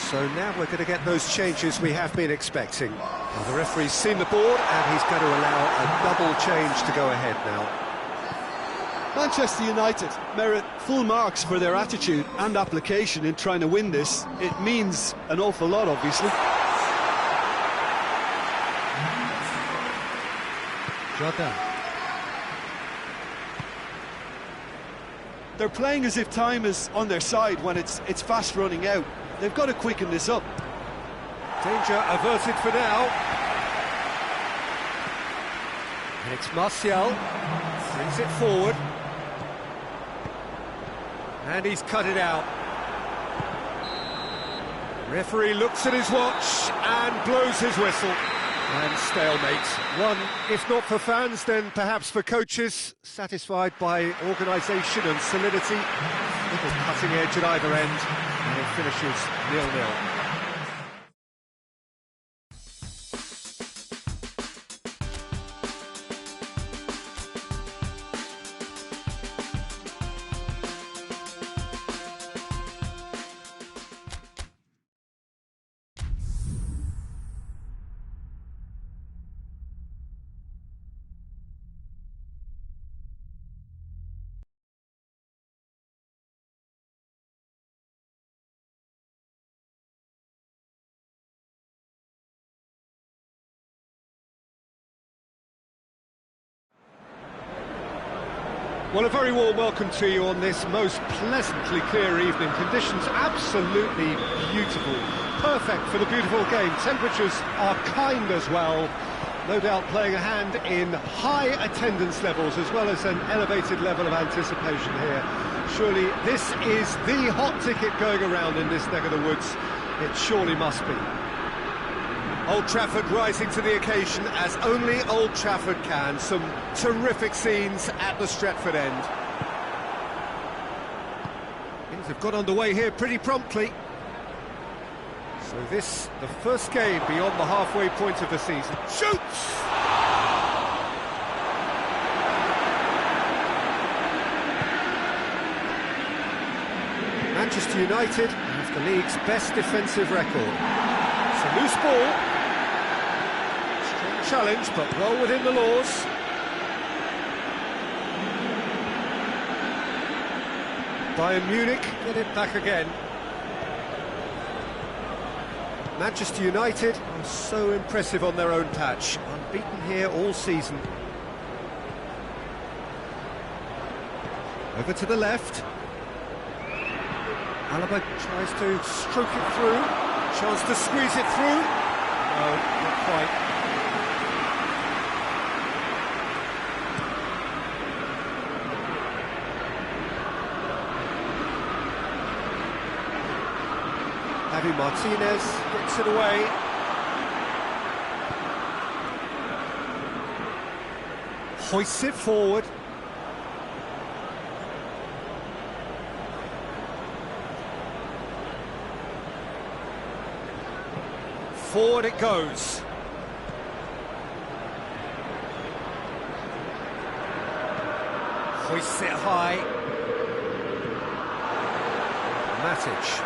So now we're going to get those changes we have been expecting. Well, the referee's seen the board and he's going to allow a double change to go ahead now. Manchester United merit full marks for their attitude and application in trying to win this. It means an awful lot, obviously. Jordan. They're playing as if time is on their side when it's fast running out. They've got to quicken this up. Danger averted for now. And it's Martial. Brings it forward. And he's cut it out. Referee looks at his watch and blows his whistle. And stalemate. One, if not for fans, then perhaps for coaches, satisfied by organisation and solidity. Little cutting edge at either end, and it finishes 0-0. Well, a very warm welcome to you on this most pleasantly clear evening. Conditions absolutely beautiful. Perfect for the beautiful game. Temperatures are kind as well. No doubt playing a hand in high attendance levels as well as an elevated level of anticipation here. Surely this is the hot ticket going around in this neck of the woods. It surely must be. Old Trafford rising to the occasion as only Old Trafford can. Some terrific scenes at the Stretford end. Things have got underway here pretty promptly. So this, the first game beyond the halfway point of the season. Shoots! Manchester United have the league's best defensive record. It's a loose ball. Challenge, but well within the laws. Bayern Munich get it back again. Manchester United are so impressive on their own patch, unbeaten here all season. Over to the left. Alaba tries to stroke it through. Chance to squeeze it through. No, not quite. Javi Martinez gets it away. Hoists it forward. Forward it goes. Hoists it high. Matic.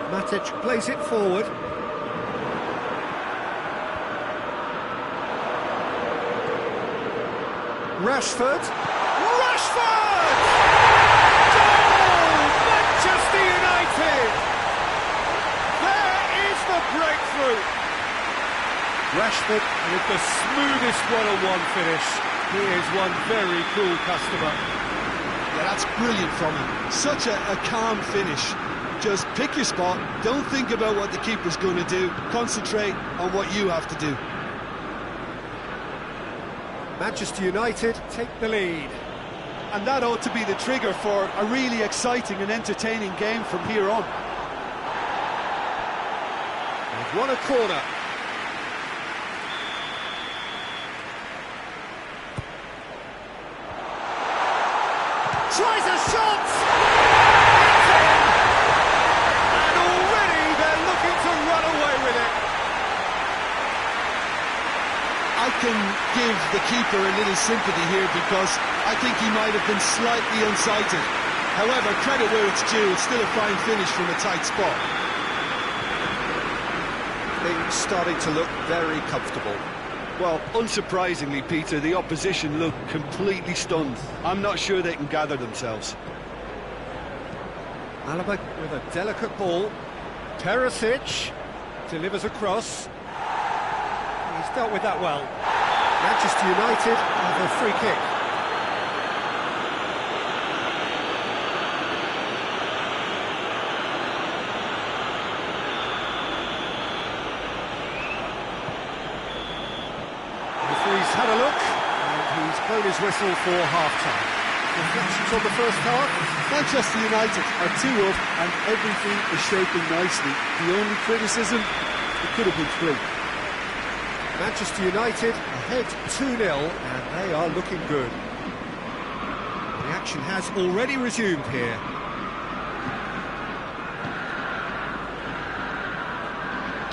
Matic plays it forward. Rashford! Rashford! Goal! Manchester United! There is the breakthrough! Rashford with the smoothest one-on-one finish. He is one very cool customer. Yeah, that's brilliant from him. Such a calm finish. Just pick your spot, don't think about what the keeper's going to do, concentrate on what you have to do. Manchester United take the lead. And that ought to be the trigger for a really exciting and entertaining game from here on. They've won a corner. Tries a shot! I can give the keeper a little sympathy here because I think he might have been slightly unsighted. However, credit where it's due, it's still a fine finish from a tight spot. Things starting to look very comfortable. Well, unsurprisingly, Peter, the opposition look completely stunned. I'm not sure they can gather themselves. Alaba with a delicate ball. Perisic delivers across. He's dealt with that well. Manchester United have a free kick. He's had a look, and he's blown his whistle for half-time. Reflections on the first half? Manchester United are 2 up and everything is shaping nicely. The only criticism, it could have been 3. Manchester United ahead 2-0, and they are looking good. The action has already resumed here.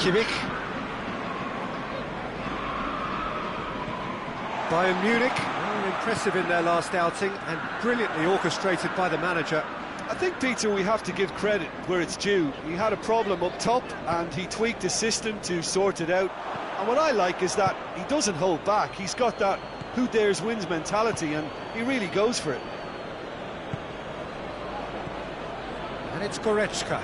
Kimmich. Bayern Munich, well, impressive in their last outing and brilliantly orchestrated by the manager. I think, Peter, we have to give credit where it's due. He had a problem up top and he tweaked his system to sort it out. And what I like is that he doesn't hold back. He's got that who dares wins mentality and he really goes for it. And it's Goretzka.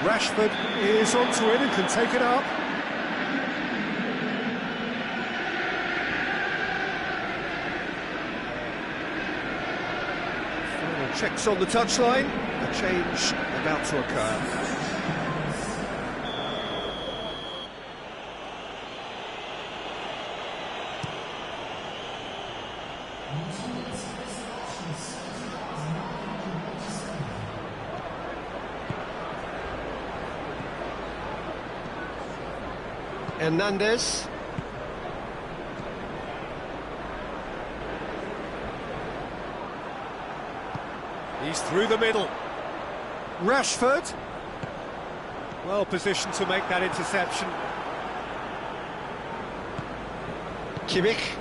Rashford is onto it and can take it up. Final checks on the touchline. A change about to occur. Hernandez. He's through the middle. Rashford. Well positioned to make that interception. Kimmich.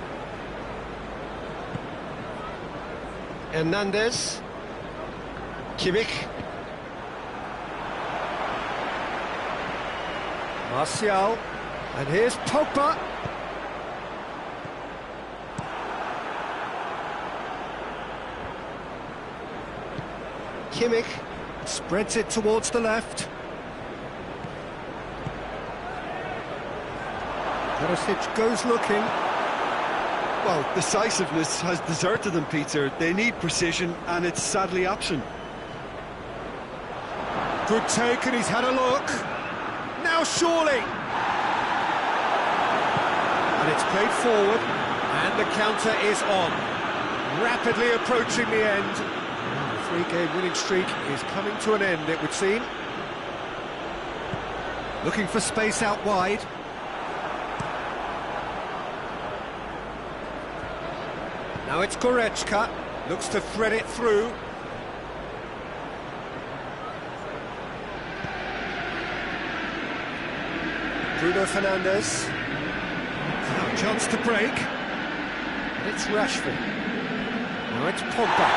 Hernandez. Kimmich. Martial. And here's Pogba. Kimmich spreads it towards the left. Perisic goes looking. Well, decisiveness has deserted them, Peter. They need precision, and it's sadly absent. Good take, and he's had a look. Now surely. And it's played forward, and the counter is on. Rapidly approaching the end. The three-game winning streak is coming to an end, it would seem. Looking for space out wide. Now it's Goretzka, looks to thread it through. Bruno Fernandes. Now a chance to break. And it's Rashford. Now it's Pogba.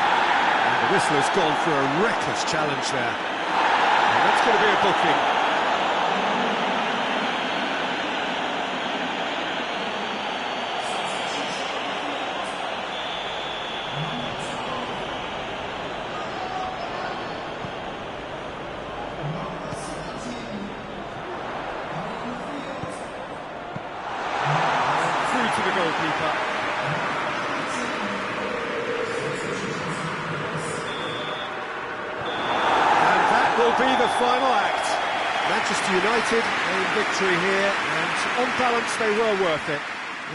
And the whistle has gone for a reckless challenge there. And that's going to be a booking. To the goalkeeper. And that will be the final act. Manchester United in victory here, and on balance they were worth it.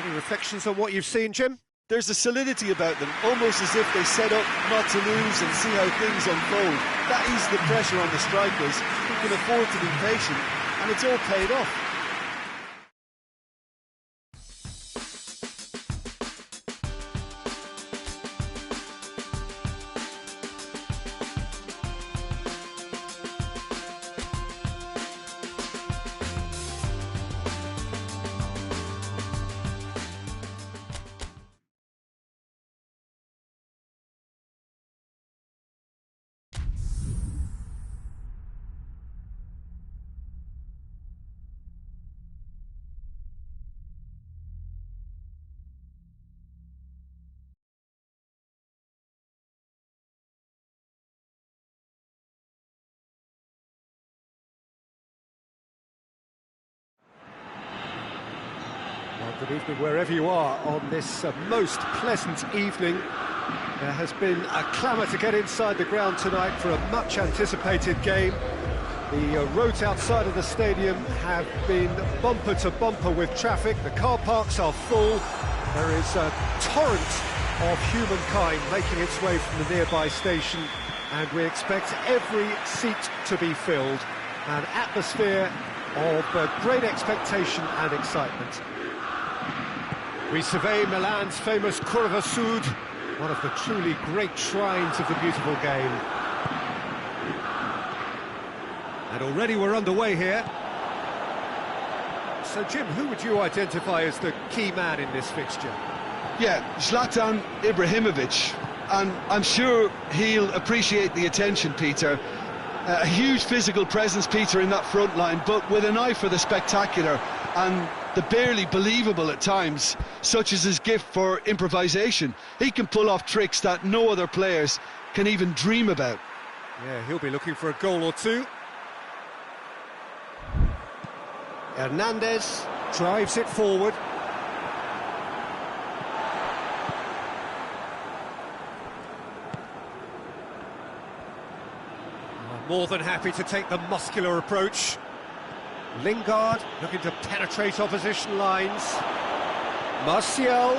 Any reflections on what you've seen, Jim? There's a solidity about them, almost as if they set up not to lose and see how things unfold. That eases the pressure on the strikers, who can afford to be patient, and it's all paid off. Good evening wherever you are on this most pleasant evening. There has been a clamour to get inside the ground tonight for a much anticipated game. The roads outside of the stadium have been bumper to bumper with traffic. The car parks are full. There is a torrent of humankind making its way from the nearby station, and we expect every seat to be filled. An atmosphere of great expectation and excitement. We survey Milan's famous Curva Sud, one of the truly great shrines of the beautiful game. And already we're underway here. So, Jim, who would you identify as the key man in this fixture? Yeah, Zlatan Ibrahimovic, and I'm sure he'll appreciate the attention, Peter. A huge physical presence, Peter, in that front line, but with an eye for the spectacular and the barely believable at times, such as his gift for improvisation. He can pull off tricks that no other players can even dream about. Yeah, he'll be looking for a goal or two. Hernandez drives it forward. More than happy to take the muscular approach. Lingard looking to penetrate opposition lines. Martial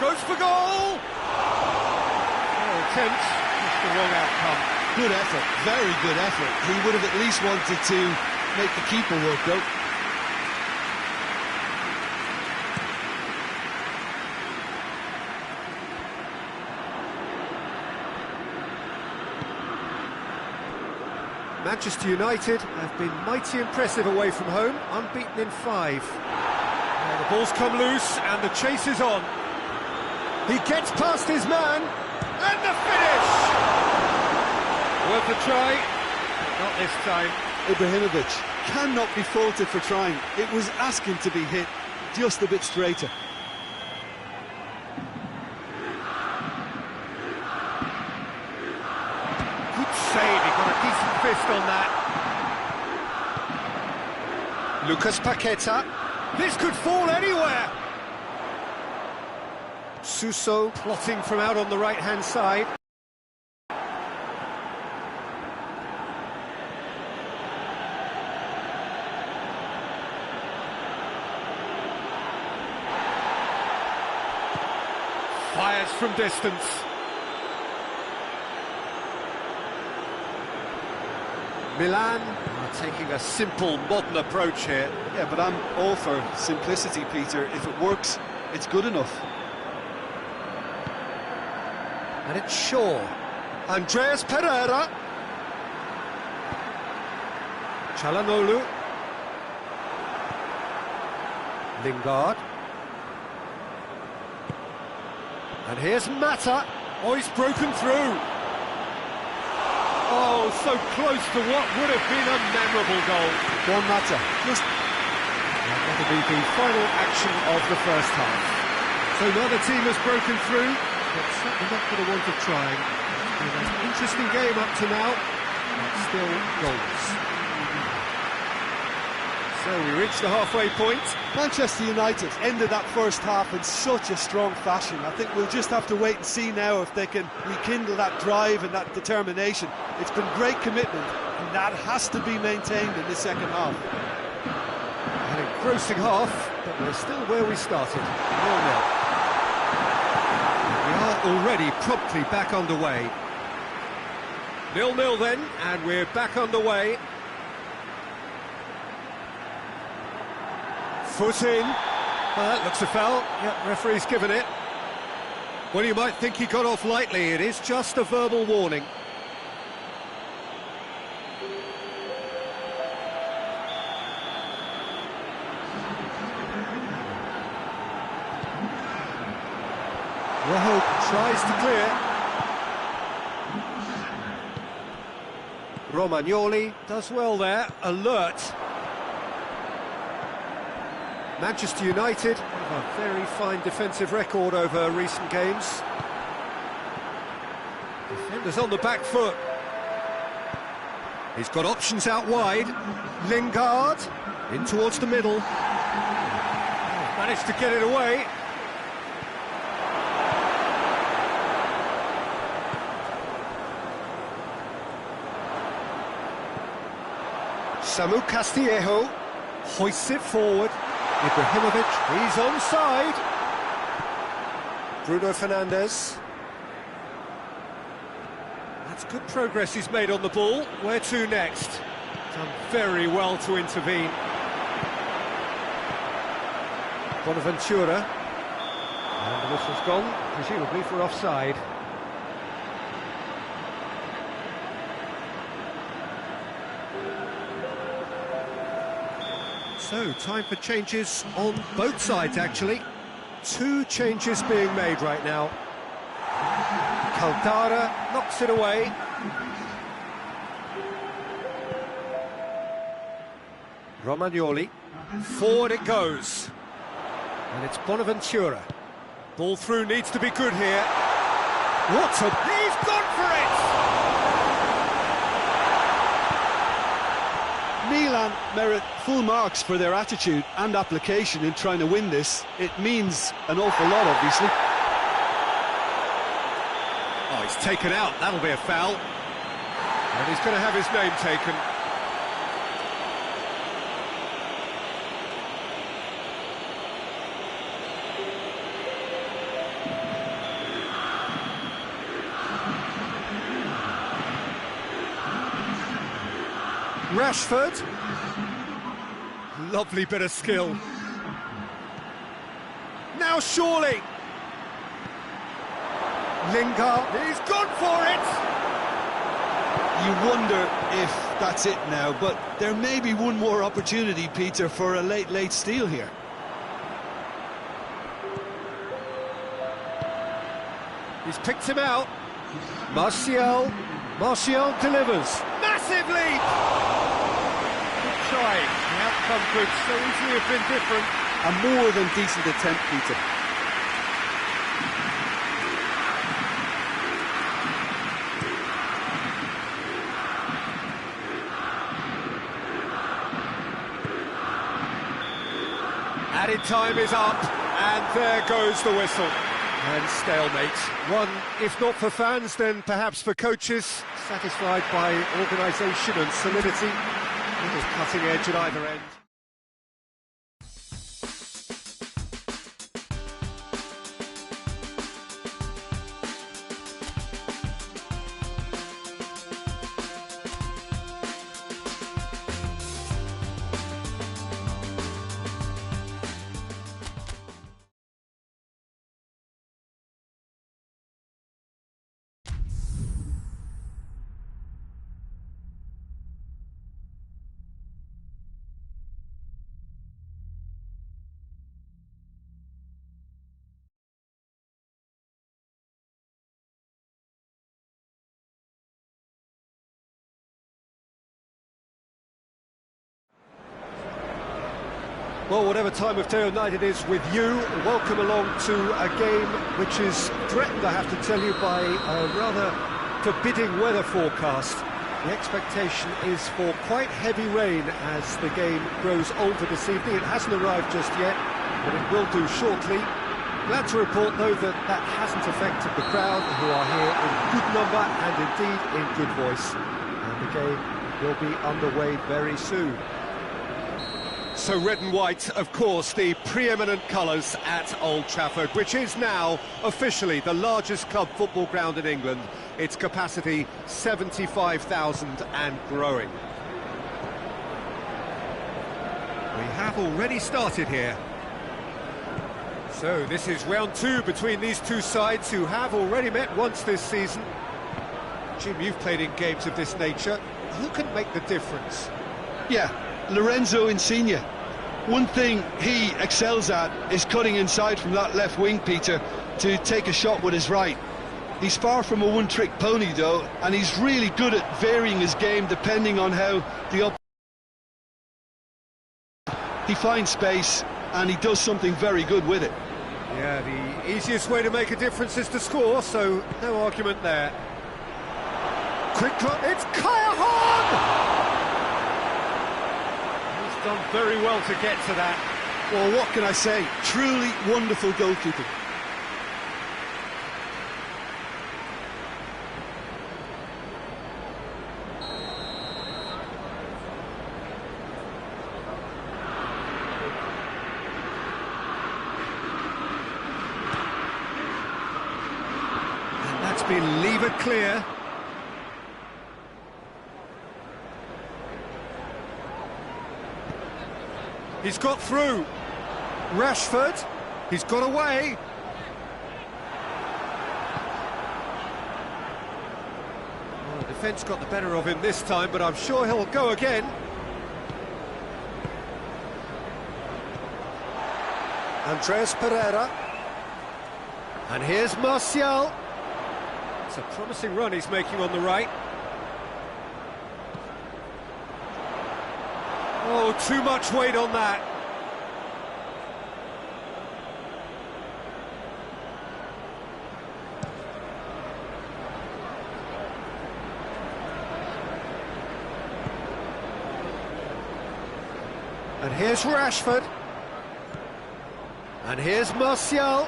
goes for goal! Attempt, just the wrong outcome. Good effort, very good effort. He would have at least wanted to make the keeper work, though. Manchester United have been mighty impressive away from home, unbeaten in 5. Now the ball's come loose and the chase is on. He gets past his man, and the finish! Worth a try, not this time. Ibrahimovic cannot be faulted for trying. It was asking to be hit just a bit straighter. Save, he got a decent fist on that. Lucas Paqueta. This could fall anywhere. Suso plotting from out on the right-hand side. Fires from distance. Milan are taking a simple, modern approach here. Yeah, but I'm all for simplicity, Peter. If it works, it's good enough. And it's Shaw. Andreas Pereira. Çalhanoğlu. Lingard. And here's Mata. Oh, he's broken through. Oh, so close to what would have been a memorable goal. One matter. Just that'll be the final action of the first half. So neither team has broken through, but certainly not for the want of trying. It's been an interesting game up to now, but still goals. So we reach the halfway point. Manchester United ended that first half in such a strong fashion. I think we'll just have to wait and see now if they can rekindle that drive and that determination. It's been great commitment, and that has to be maintained in the second half. An engrossing half, but we're still where we started, 0-0. We are already promptly back underway. 0-0 then, and we're back underway. Foot in. That looks a foul. Yep, referee's given it. Well, you might think he got off lightly. It is just a verbal warning. Rojo tries to clear. Romagnoli does well there, alert. Manchester United have a very fine defensive record over recent games. Defenders on the back foot. He's got options out wide. Lingard. In towards the middle. Managed to get it away. Samu Castillejo hoists it forward. Ibrahimovic, he's onside. Bruno Fernandes. That's good progress he's made on the ball. Where to next? Done very well to intervene. Bonaventura. And the whistle's gone, presumably for offside. So, time for changes on both sides, actually. 2 changes being made right now. Caldara knocks it away. Romagnoli. Forward it goes. And it's Bonaventura. Ball through needs to be good here. What a... He's gone for it! Milan merit full marks for their attitude and application in trying to win this. It means an awful lot, obviously. Oh, he's taken out. That'll be a foul. And he's going to have his name taken. Rashford. Lovely bit of skill. Now surely. Lingard. He's gone for it. You wonder if that's it now, but there may be one more opportunity, Peter, for a late steal here. He's picked him out. Martial delivers. Massive lead! Good try. The outcome could so easily have been different. A more than decent attempt, Peter. Added time is up, and there goes the whistle. And stalemate. One, if not for fans, then perhaps for coaches, satisfied by organisation and solidity. Little cutting edge at either end. Well, whatever time of day or night it is with you, welcome along to a game which is threatened, I have to tell you, by a rather forbidding weather forecast. The expectation is for quite heavy rain as the game grows older this evening. It hasn't arrived just yet, but it will do shortly. Glad to report, though, that that hasn't affected the crowd, who are here in good number and indeed in good voice. And the game will be underway very soon. So red and white, of course, the preeminent colours at Old Trafford, which is now officially the largest club football ground in England. Its capacity 75,000 and growing. We have already started here. So this is round 2 between these two sides who have already met once this season. Jim, you've played in games of this nature. Who can make the difference? Yeah, Lorenzo Insigne. One thing he excels at is cutting inside from that left wing, Peter, to take a shot with his right. He's far from a one-trick pony, though, and he's really good at varying his game depending on how the he finds space, and he does something very good with it. Yeah, the easiest way to make a difference is to score, so no argument there. Quick look, it's Kaya Hahn! done very well to get to that. Well, what can I say? Truly wonderful goalkeeping. And that's been levered clear. He's got through. Rashford, he's got away. Well, the defence got the better of him this time, but I'm sure he'll go again. Andres Pereira. And here's Martial. It's a promising run he's making on the right. Oh, too much weight on that. And here's Rashford. And here's Martial.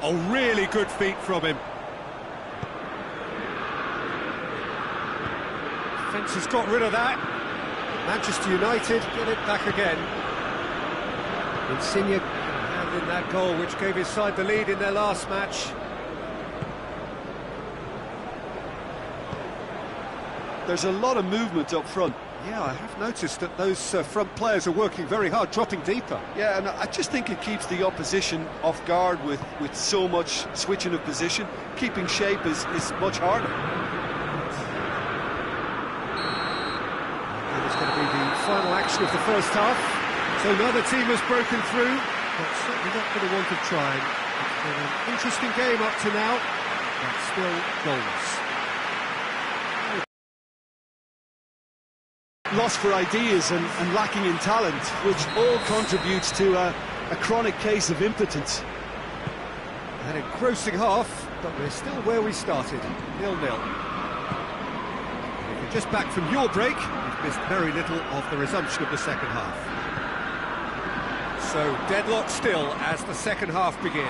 Oh, really good feet from him. Defence has got rid of that. Manchester United get it back again. Insigne handling that goal which gave his side the lead in their last match. There's a lot of movement up front. Yeah, I have noticed that those front players are working very hard, dropping deeper. Yeah, and I just think it keeps the opposition off guard with so much switching of position. Keeping shape is much harder. It's going to be the final action of the first half. So neither team has broken through, but certainly not for the want of trying. It's been an interesting game up to now, but still goalless. Loss for ideas and lacking in talent, which all contributes to a chronic case of impotence. An engrossing half, but we're still where we started, 0-0. If you're just back from your break, you've missed very little of the resumption of the second half. So, deadlock still as the second half begins.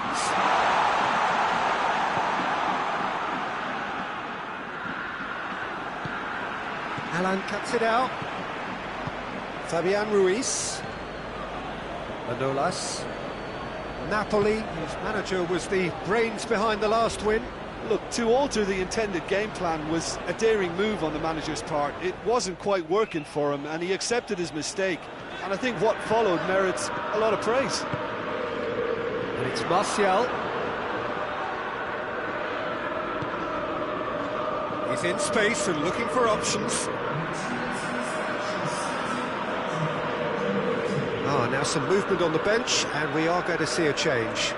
Alan cuts it out. Fabian Ruiz. Manolas. Napoli, whose manager was the brains behind the last win. Look, to alter the intended game plan was a daring move on the manager's part. It wasn't quite working for him, and he accepted his mistake. And I think what followed merits a lot of praise. And it's Martial. He's in space and looking for options. Now some movement on the bench, and we are going to see a change.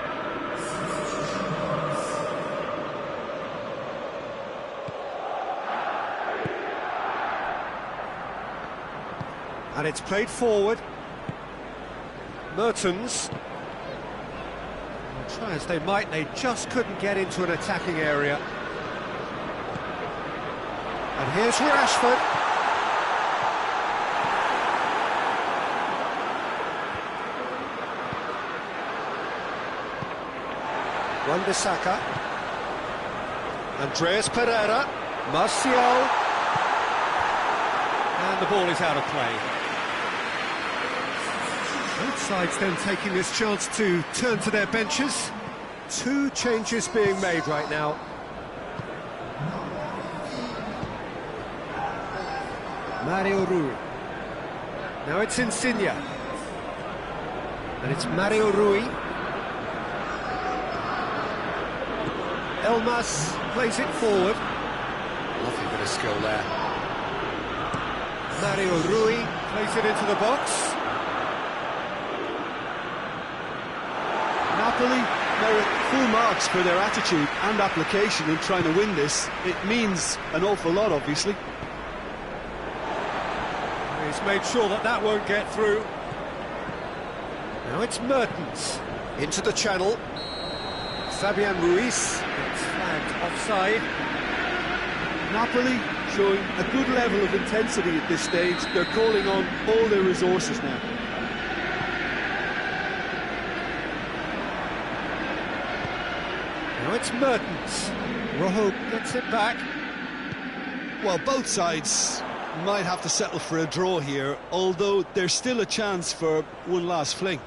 And it's played forward. Mertens. Try as they might, they just couldn't get into an attacking area. And here's Rashford. Wan-Bissaka. Andreas Pereira. Martial. And the ball is out of play. Both sides then taking this chance to turn to their benches. Two changes being made right now. Mario Rui. Now it's Insigne. And it's Mario Rui. Elmas plays it forward. Lovely bit of skill there. Mario Rui plays it into the box. Napoli merit full marks for their attitude and application in trying to win this. It means an awful lot, obviously. He's made sure that that won't get through. Now it's Mertens into the channel. Fabian Ruiz gets flagged offside. Napoli showing a good level of intensity at this stage. They're calling on all their resources now. Now it's Mertens. Rojo gets it back. Well, both sides might have to settle for a draw here, although there's still a chance for one last fling.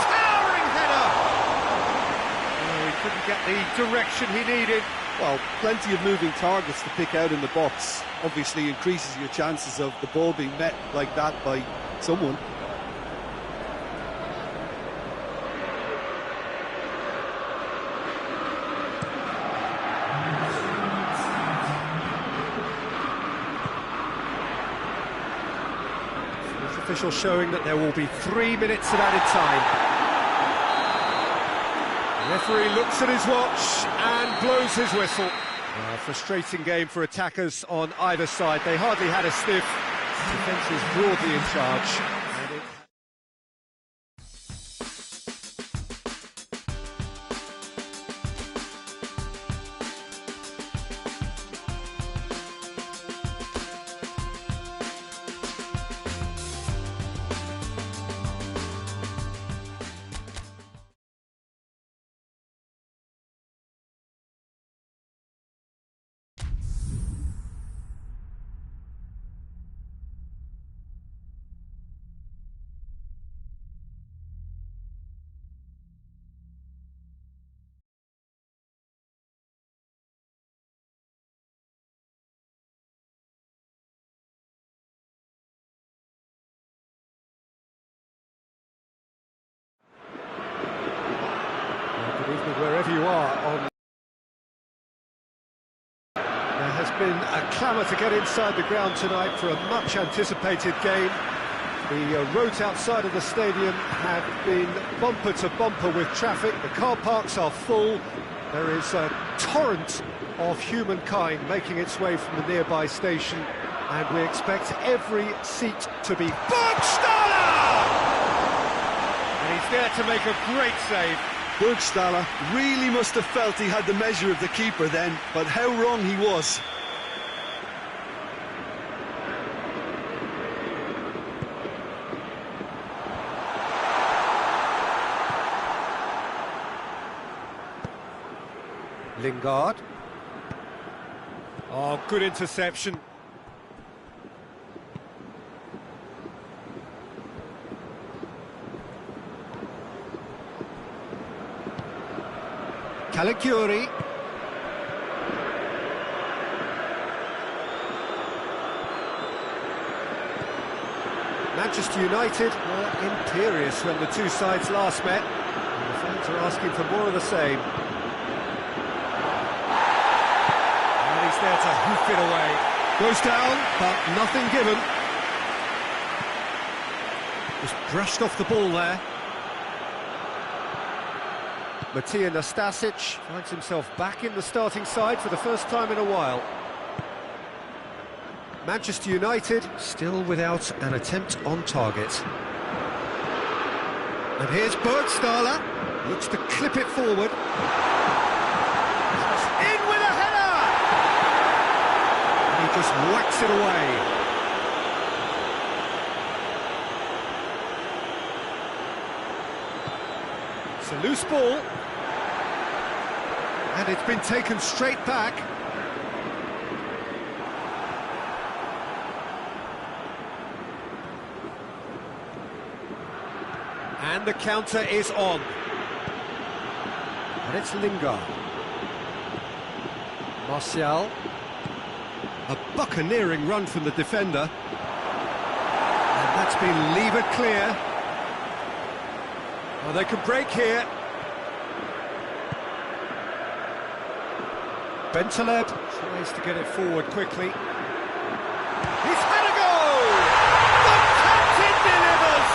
Towering header! Oh, he couldn't get the direction he needed. Well, plenty of moving targets to pick out in the box. Obviously increases your chances of the ball being met like that by someone. Official showing that there will be 3 minutes of added time. The referee looks at his watch and blows his whistle. A frustrating game for attackers on either side. They hardly had a sniff. Defence is broadly in charge. Wherever you are on. There has been a clamour to get inside the ground tonight for a much anticipated game. The roads outside of the stadium have been bumper to bumper with traffic. The car parks are full. There is a torrent of humankind making its way from the nearby station, and we expect every seat to be Burgstaller! And he's there to make a great save. Burgstaller really must have felt he had the measure of the keeper then, but how wrong he was. Lingard. Oh, good interception. Caligiuri. Manchester United were imperious when the two sides last met, and the fans are asking for more of the same. And he's there to hoof it away. Goes down, but nothing given. Just brushed off the ball there. Matija Nastasic finds himself back in the starting side for the first time in a while. Manchester United still without an attempt on target. And here's Burgstaller, looks to clip it forward. In with a header! And he just whacks it away. It's a loose ball. And it's been taken straight back. And the counter is on. And it's Lingard. Martial. A buccaneering run from the defender. And that's been levered clear. Well, they could break here. Bentaleb tries to get it forward quickly. He's had a goal! The captain delivers!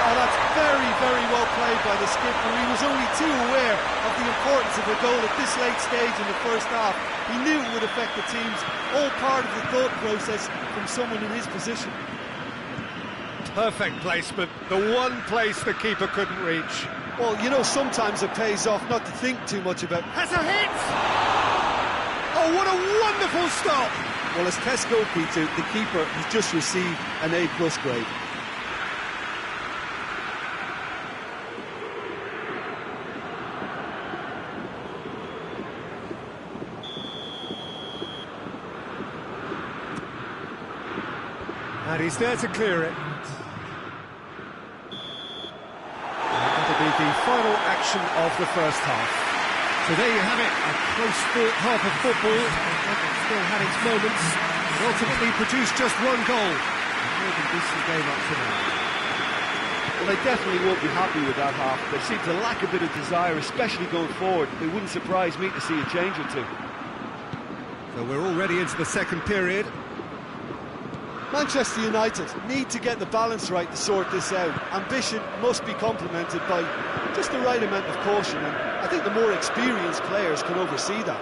Oh, that's very, very well played by the skipper. He was only too aware of the importance of a goal at this late stage in the first half. He knew it would affect the teams, all part of the thought process from someone in his position. Perfect placement, the one place the keeper couldn't reach. Well, you know, sometimes it pays off not to think too much about... Has a hit! Oh, what a wonderful stop! Well, as test goalkeeper, the keeper has just received an A+ grade. And he's there to clear it. That'll be the final action of the first half. So there you have it, a close-fought half of football. It still had its moments, but ultimately produced just one goal. A more than decent game up to now. Well, they definitely won't be happy with that half. They seem to lack a bit of desire, especially going forward. It wouldn't surprise me to see a change or two. So we're already into the second period. Manchester United need to get the balance right to sort this out. Ambition must be complemented by just the right amount of caution, and I think the more experienced players can oversee that.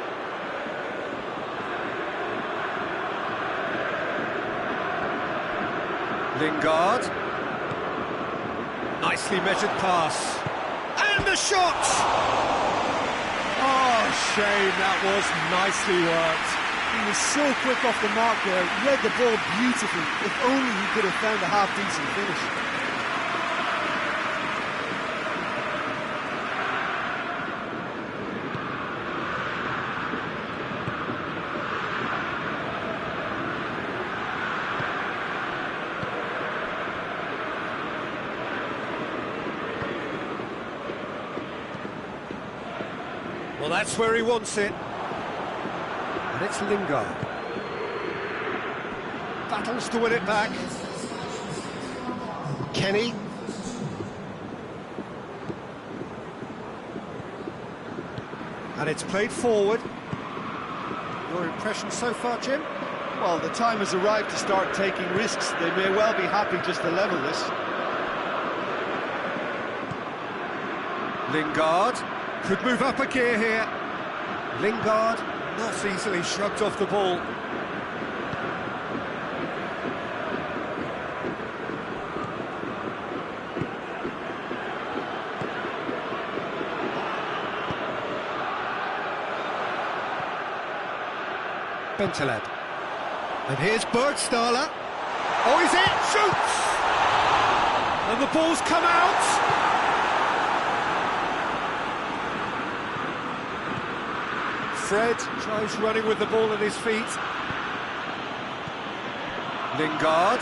Lingard. Nicely measured pass. And the shot! Oh, shame, that was nicely worked. He was so quick off the mark there, read the ball beautifully. If only he could have found a half-decent finish. Well, that's where he wants it. And it's Lingard. Battles to win it back. Kenny. And it's played forward. Your impression so far, Jim? Well, the time has arrived to start taking risks. They may well be happy just to level this. Lingard could move up a gear here. Lingard not easily shrugged off the ball. Bentaleb. And here's Bergstaller. Oh, is it? Shoots! And the ball's come out. Fred tries running with the ball at his feet. Lingard.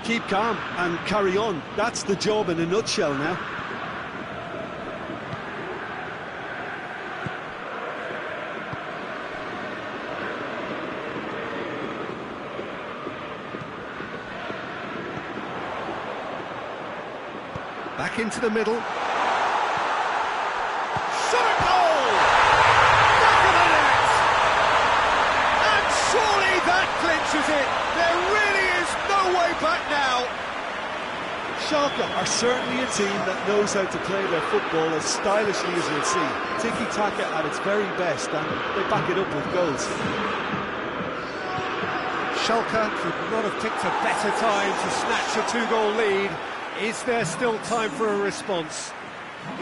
Keep calm and carry on. That's the job in a nutshell now. Back into the middle. Clinches it. There really is no way back now. Schalke are certainly a team that knows how to play their football as stylishly as you'll see. Tiki-taka at its very best, and they back it up with goals. Schalke could not have picked a better time to snatch a two-goal lead. Is there still time for a response?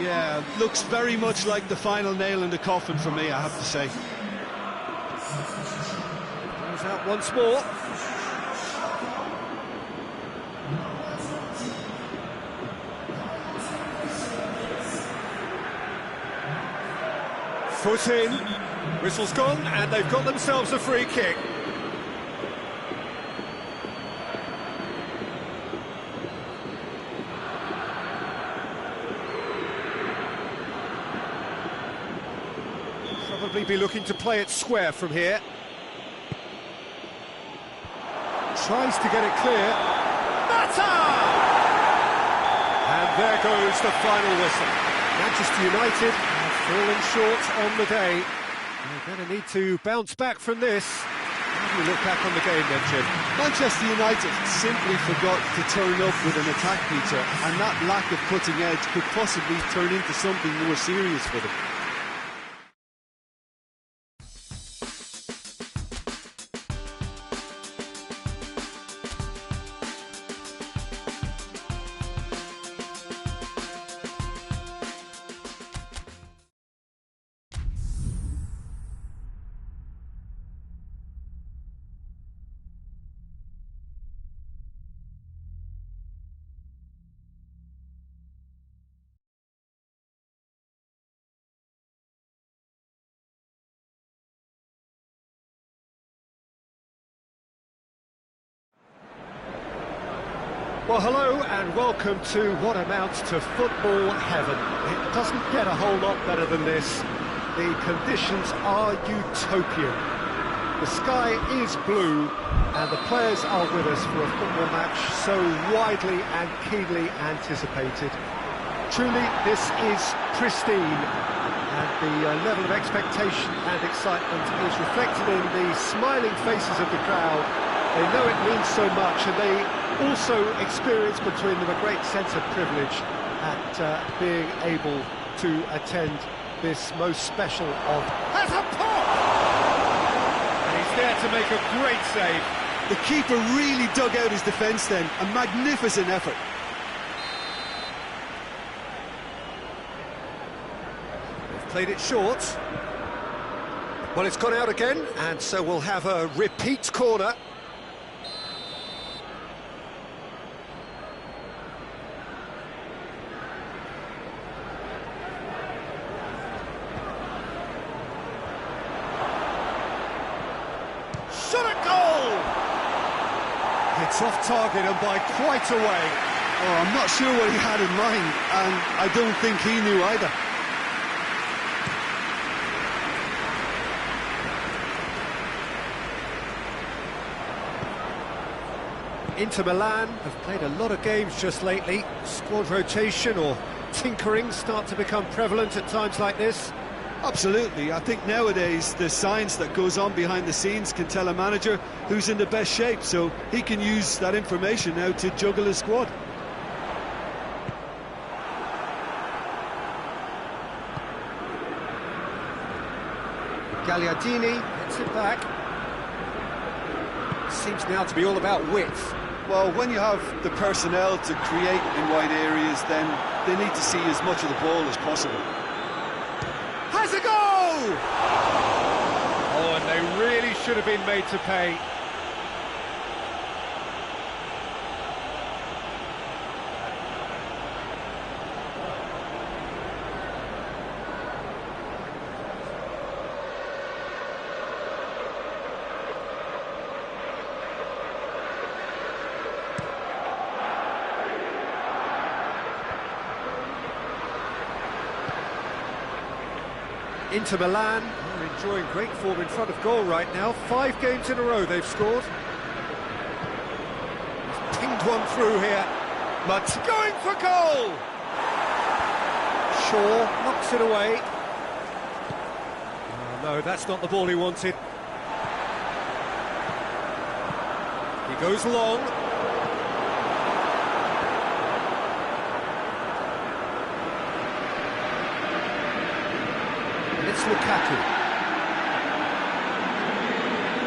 Yeah, looks very much like the final nail in the coffin for me, I have to say. Out once more. Foot in, whistle's gone, and they've got themselves a free kick. Probably be looking to play it square from here. Tries to get it clear. Mata! And there goes the final whistle. Manchester United have fallen short on the day. They're going to need to bounce back from this. How do you look back on the game then, Jim? Manchester United simply forgot to turn up with an attack, Peter, and that lack of cutting edge could possibly turn into something more serious for them. Well, hello and welcome to what amounts to football heaven. It doesn't get a whole lot better than this. The conditions are utopian. The sky is blue and the players are with us for a football match so widely and keenly anticipated. Truly, this is pristine, and the level of expectation and excitement is reflected in the smiling faces of the crowd. They know it means so much, and they also experience between them a great sense of privilege at being able to attend this most special of... Has a pop! And he's there to make a great save. The keeper really dug out his defence then, a magnificent effort. They've played it short. Well, it's gone out again, and so we'll have a repeat corner. Shot at goal! It's off target and by quite a way. Oh, I'm not sure what he had in mind, and I don't think he knew either. Inter Milan have played a lot of games just lately. Squad rotation or tinkering start to become prevalent at times like this. Absolutely. I think nowadays the science that goes on behind the scenes can tell a manager who's in the best shape, so he can use that information now to juggle his squad. Gagliardini hits it back. Seems now to be all about width. Well, when you have the personnel to create in wide areas, then they need to see as much of the ball as possible. Has a goal! Oh, and they really should have been made to pay. Inter Milan are enjoying great form in front of goal right now. 5 games in a row they've scored. He's pinged one through here, but going for goal! Shaw knocks it away. Oh, no, that's not the ball he wanted. He goes long. It's Lukaku.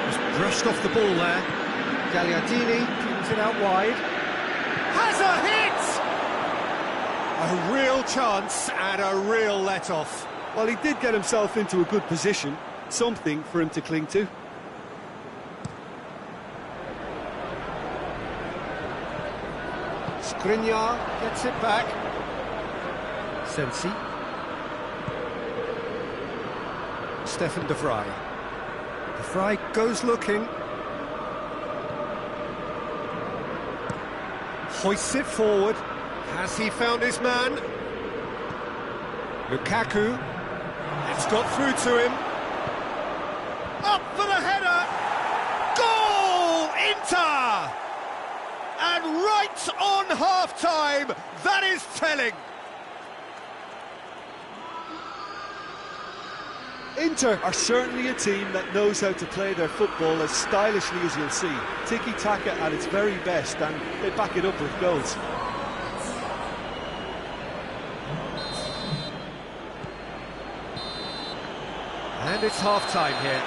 Just brushed off the ball there. Gagliardini pings it out wide. Has a hit! A real chance and a real let-off. Well, he did get himself into a good position, something for him to cling to. Skriniar gets it back. Sensi. Stefan de Vrij. De Vrij goes looking. Hoists it forward. Has he found his man? Lukaku. It's got through to him. Up for the header. Goal! Inter! And right on half-time, that is telling. Inter are certainly a team that knows how to play their football as stylishly as you'll see. Tiki-taka at its very best, and they back it up with goals. And it's half-time here.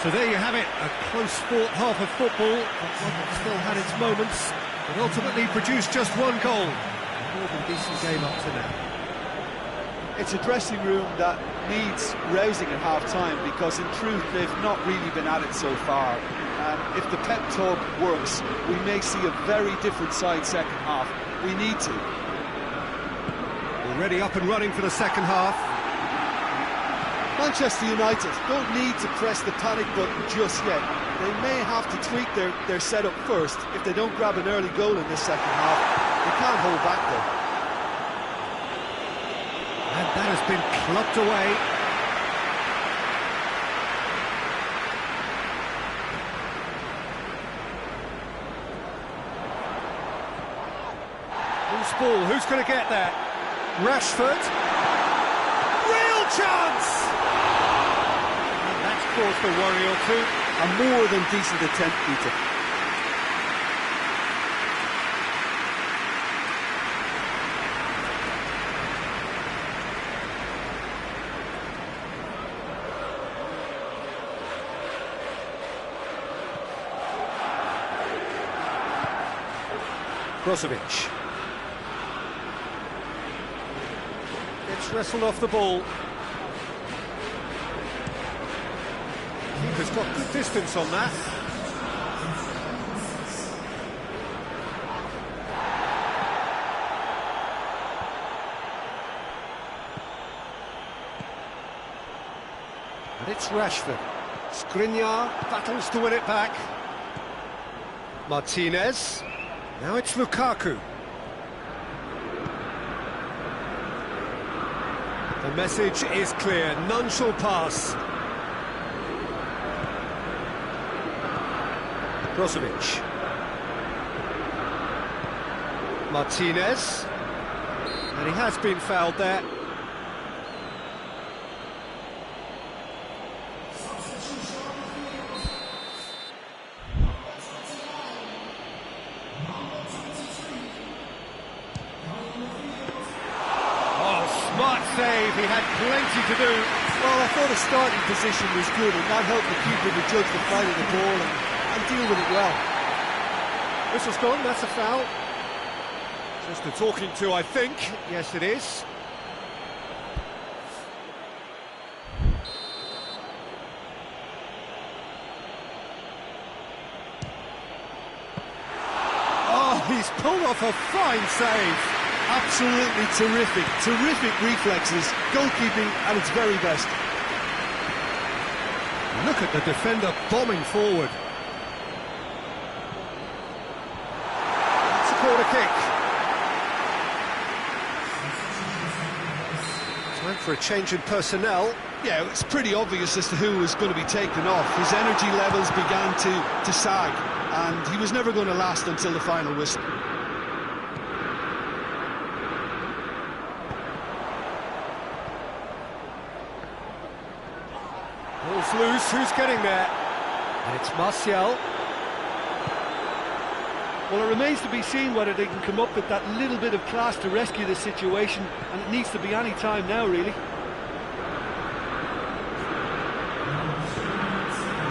So there you have it, a close-fought half of football, but one that still had its moments, but ultimately produced just one goal. A more than decent game up to now. It's a dressing room that needs rousing at half-time, because in truth they've not really been at it so far. If the pep talk works, we may see a very different side second half. We need to. Already up and running for the second half. Manchester United don't need to press the panic button just yet. They may have to tweak their setup first. If they don't grab an early goal in this second half, they can't hold back there. And that has been clubbed away. Loose ball, who's going to get that? Rashford. Real chance! And that's caused a worry or two. A more than decent attempt, Peter. Brozovic. It's wrestled off the ball. Keeper's got good distance on that. And it's Rashford. Skriniar battles to win it back. Martinez. Now it's Lukaku. The message is clear, none shall pass. Brozovic. Martinez. And he has been fouled there. Smart save, he had plenty to do. Well, I thought his starting position was good, and that helped the keeper to judge the flight of the ball and deal with it well. Whistle's gone, that's a foul. Just a talking to, I think. Yes, it is. Oh, he's pulled off a fine save. Absolutely terrific reflexes, goalkeeping at its very best. Look at the defender bombing forward. That's a corner kick. Time for a change in personnel. Yeah, it's pretty obvious as to who was going to be taken off. His energy levels began to sag, and he was never going to last until the final whistle. Ball's loose, who's getting there? And it's Martial. Well, it remains to be seen whether they can come up with that little bit of class to rescue the situation, and it needs to be any time now, really.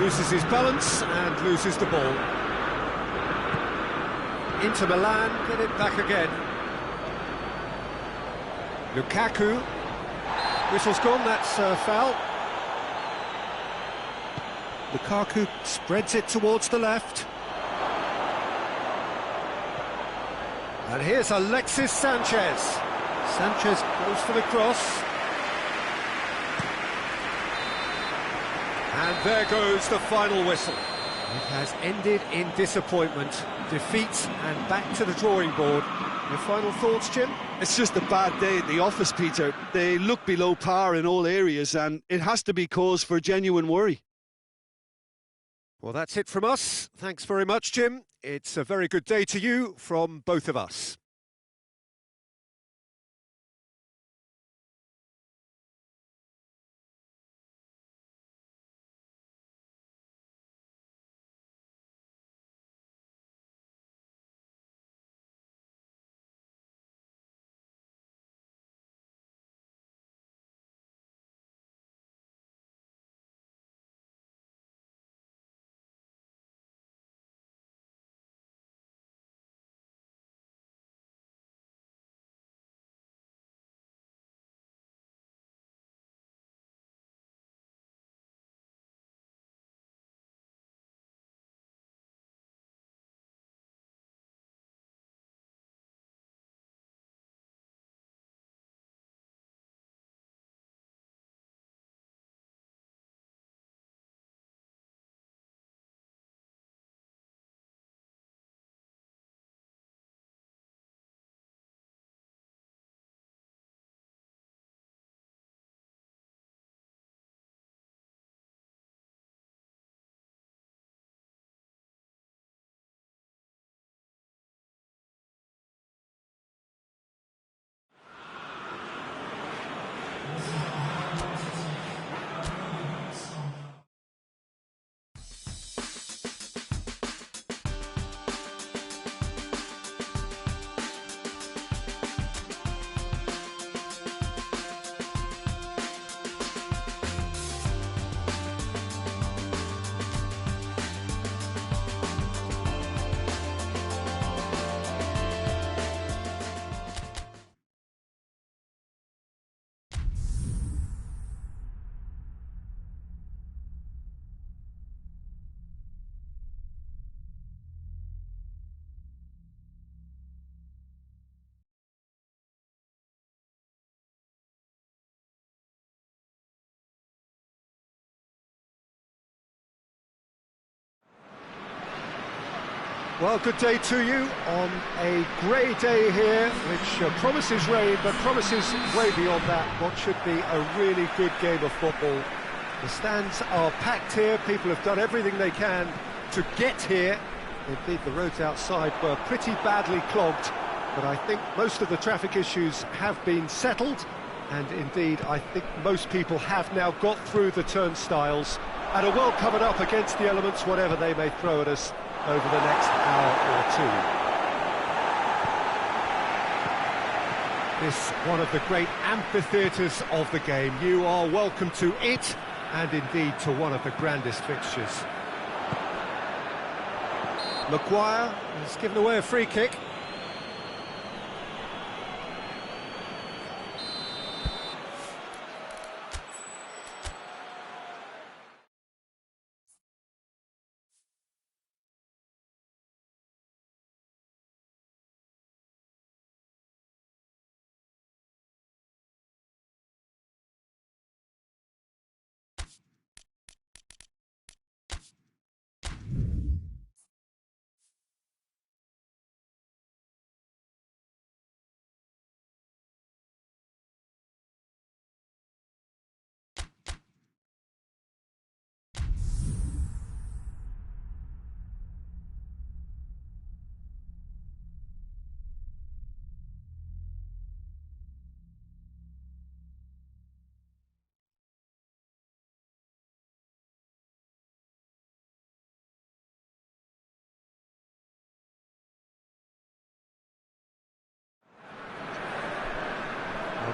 Loses his balance and loses the ball. Inter Milan get it back again. Lukaku. Whistle's gone, that's a foul. Lukaku spreads it towards the left. And here's Alexis Sanchez. Sanchez goes for the cross. And there goes the final whistle. It has ended in disappointment, defeat and back to the drawing board. Your final thoughts, Jim? It's just a bad day at the office, Peter. They look below par in all areas, and it has to be cause for genuine worry. Well, that's it from us. Thanks very much, Jim. It's a very good day to you from both of us. Well, good day to you on a grey day here, which promises rain, but promises way beyond that what should be a really good game of football. The stands are packed here, people have done everything they can to get here. Indeed, the roads outside were pretty badly clogged, but I think most of the traffic issues have been settled, and indeed, I think most people have now got through the turnstiles and are well covered up against the elements, whatever they may throw at us over the next hour or two. This one of the great amphitheatres of the game. You are welcome to it, and indeed to one of the grandest fixtures. Maguire has given away a free kick.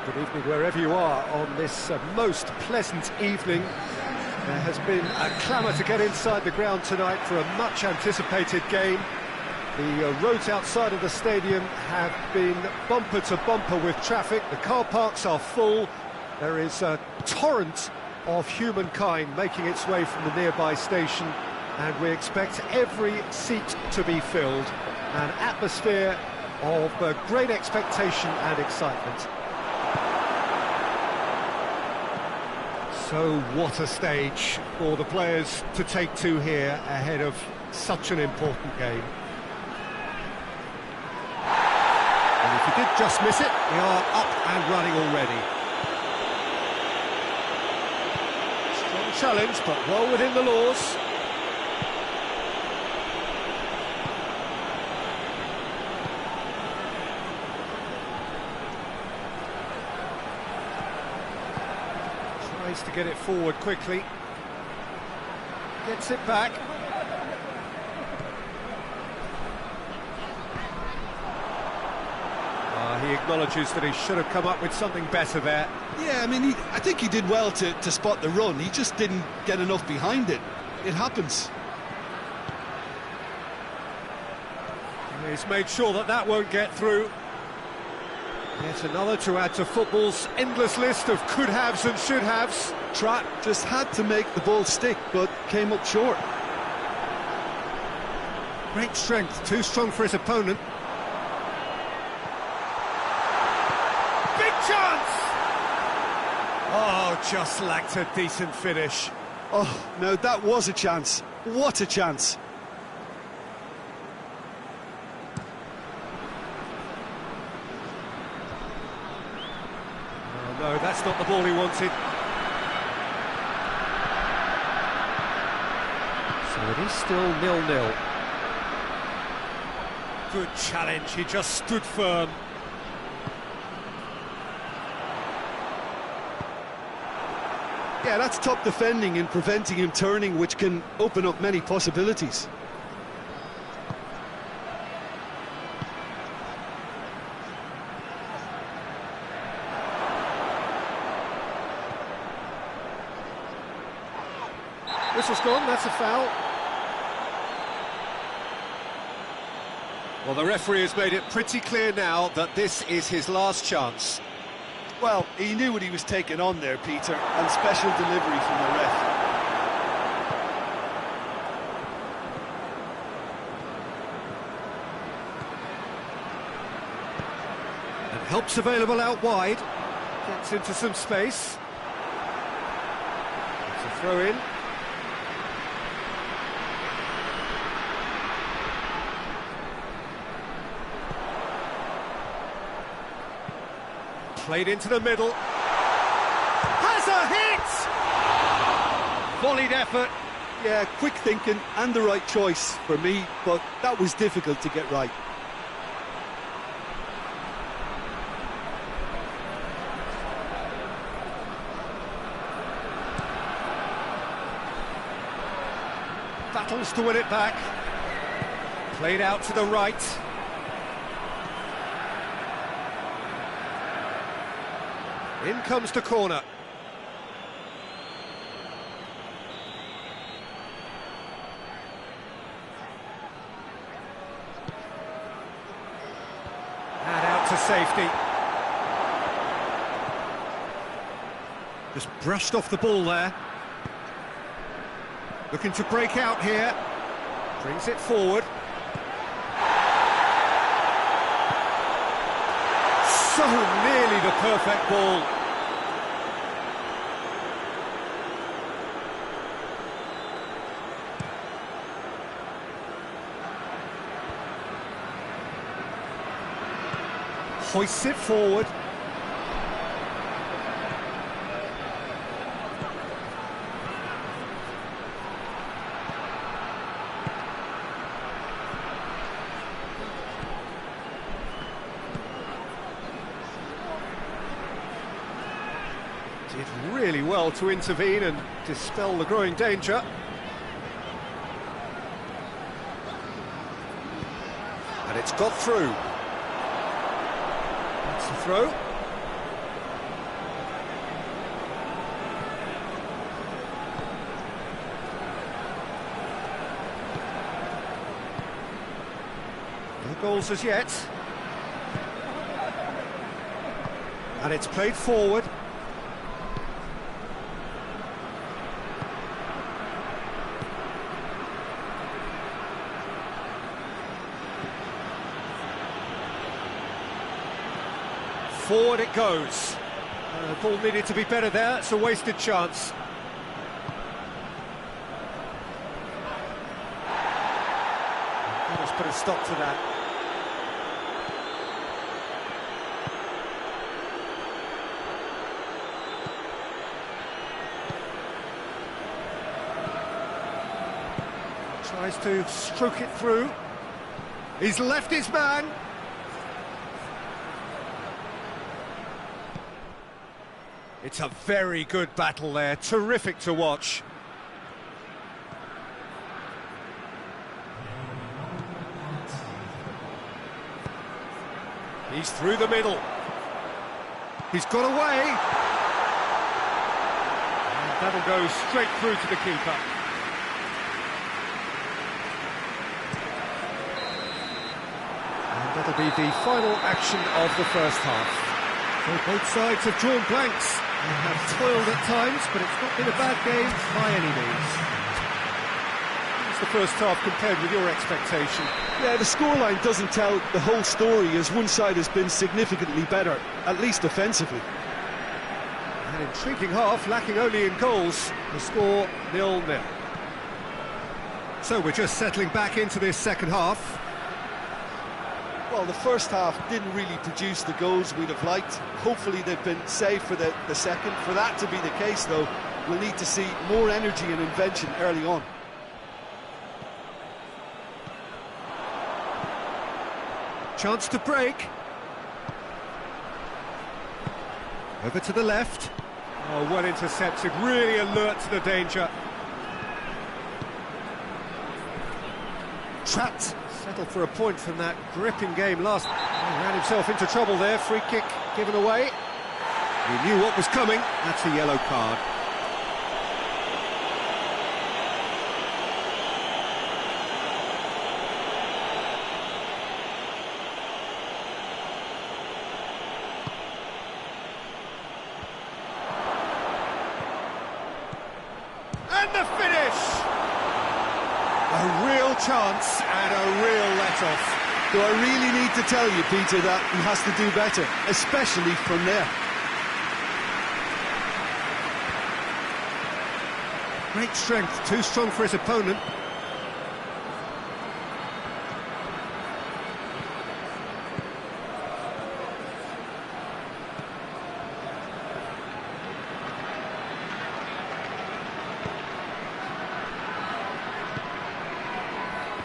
Good evening wherever you are on this most pleasant evening. There has been a clamour to get inside the ground tonight for a much anticipated game. The roads outside of the stadium have been bumper to bumper with traffic. The car parks are full. There is a torrent of humankind making its way from the nearby station, and we expect every seat to be filled. An atmosphere of great expectation and excitement. So what a stage for the players to take to here ahead of such an important game. And if you did just miss it, we are up and running already. Strong challenge, but well within the laws. To get it forward quickly, gets it back. He acknowledges that he should have come up with something better there. Yeah, I mean, I think he did well to spot the run. He just didn't get enough behind it. It happens. He's made sure that that won't get through. Yet another to add to football's endless list of could-haves and should-haves. Trapp just had to make the ball stick, but came up short. Great strength, too strong for his opponent. Big chance! Oh, just lacked a decent finish. Oh, no, that was a chance. What a chance. No, that's not the ball he wanted. So it is still 0-0. Good challenge, he just stood firm. Yeah, that's top defending and preventing him turning, which can open up many possibilities. Whistle's gone, that's a foul. Well, the referee has made it pretty clear now that this is his last chance. Well, he knew what he was taking on there, Peter, and special delivery from the ref. And help's available out wide. Gets into some space. It's a throw in. Played into the middle. Has a hit! Volleyed effort. Yeah, quick thinking and the right choice for me, but that was difficult to get right. Battles to win it back. Played out to the right. In comes the corner. And out to safety. Just brushed off the ball there. Looking to break out here. Brings it forward. So nearly the perfect ball. Hoists it forward. Did really well to intervene and dispel the growing danger. And it's got through. That's the throw. No goals as yet. And it's played forward. Forward it goes. The ball needed to be better there, it's a wasted chance. Let's put a stop to that. Tries to stroke it through. He's left his man. It's a very good battle there, terrific to watch. He's through the middle. He's got away. And that'll go straight through to the keeper. And that'll be the final action of the first half. So both sides have drawn blanks and have toiled at times, but it's not been a bad game by any means. How's the first half compared with your expectation? Yeah, the scoreline doesn't tell the whole story, as one side has been significantly better, at least offensively. An intriguing half, lacking only in goals. The score 0-0. So we're just settling back into this second half. Well, the first half didn't really produce the goals we'd have liked. Hopefully they've been saved for the second. For that to be the case, though, we'll need to see more energy and invention early on. Chance to break. Over to the left. Oh, well intercepted, really alert to the danger. Trapped. Settled for a point from that gripping game last. He ran himself into trouble there. Free kick given away. He knew what was coming. That's a yellow card. And the finish! A real chance and a real let-off. Do I really need to tell you, Peter, that he has to do better, especially from there? Great strength, too strong for his opponent.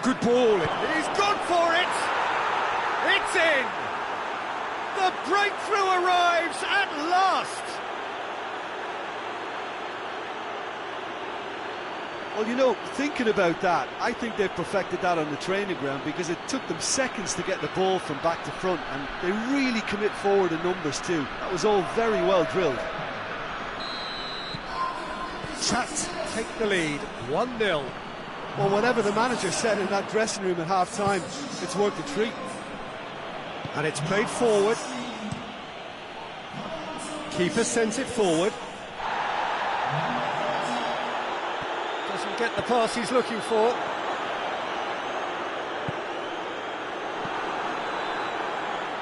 good ball. He's gone for it. It's in. The breakthrough arrives at last. Well, you know, thinking about that, I think they've perfected that on the training ground, because it took them seconds to get the ball from back to front, and they really commit forward in numbers too. That was all very well drilled. Chat take the lead, 1-0. Well, whatever the manager said in that dressing room at half-time, it's worth the treat. And it's played forward. Keeper sends it forward. Doesn't get the pass he's looking for.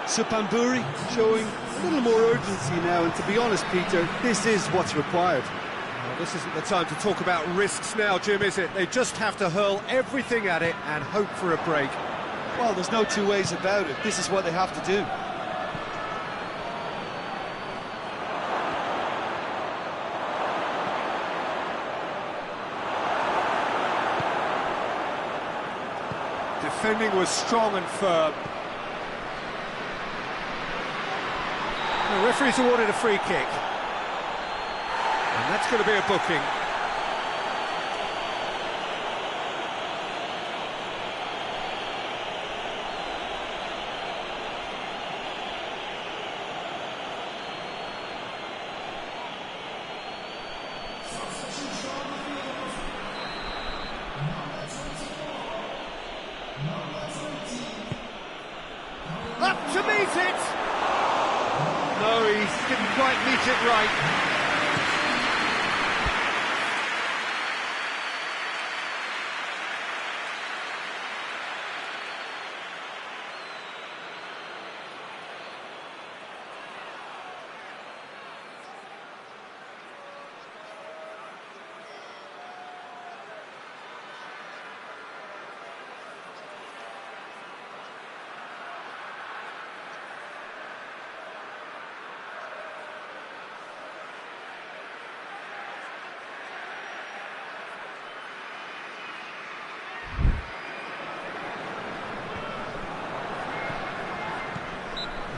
Supamburi showing a little more urgency now, and to be honest, Peter, this is what's required. Well, this isn't the time to talk about risks now, Jim, is it? They just have to hurl everything at it and hope for a break. Well, there's no two ways about it. This is what they have to do. Defending was strong and firm. The referee's awarded a free kick. And that's going to be a booking. Up to meet it! No, he didn't quite meet it right.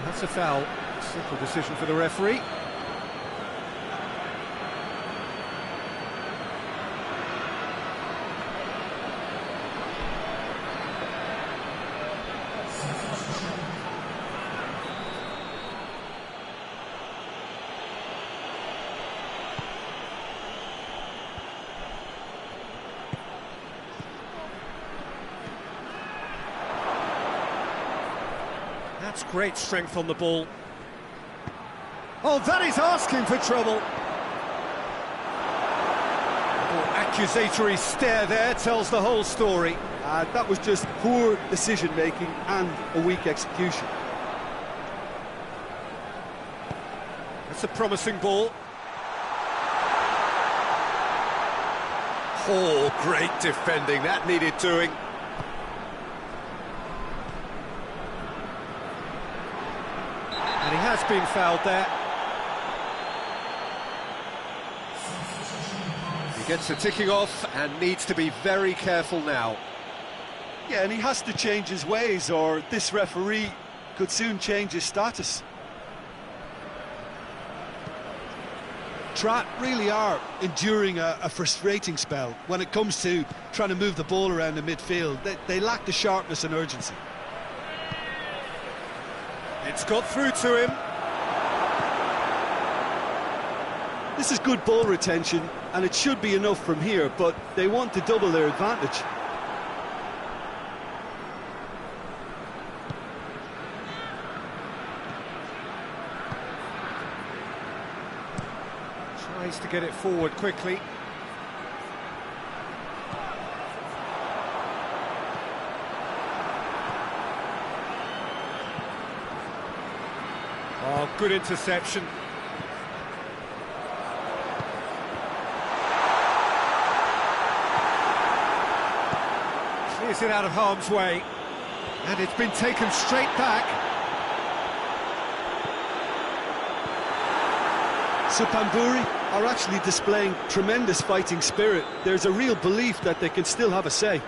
That's a foul. Simple decision for the referee. That's great strength on the ball. Oh, that is asking for trouble. Oh, accusatory stare there tells the whole story. That was just poor decision-making and a weak execution. That's a promising ball. Oh, great defending. That needed doing. And he has been fouled there. He gets the ticking off and needs to be very careful now. Yeah, and he has to change his ways, or this referee could soon change his status. Trat really are enduring a frustrating spell when it comes to trying to move the ball around the midfield. They lack the sharpness and urgency. It's got through to him. This is good ball retention, and it should be enough from here, but they want to double their advantage. Tries to get it forward quickly. Oh, good interception. Clears it out of harm's way. And it's been taken straight back. Supamburi are actually displaying tremendous fighting spirit. There's a real belief that they can still have a say.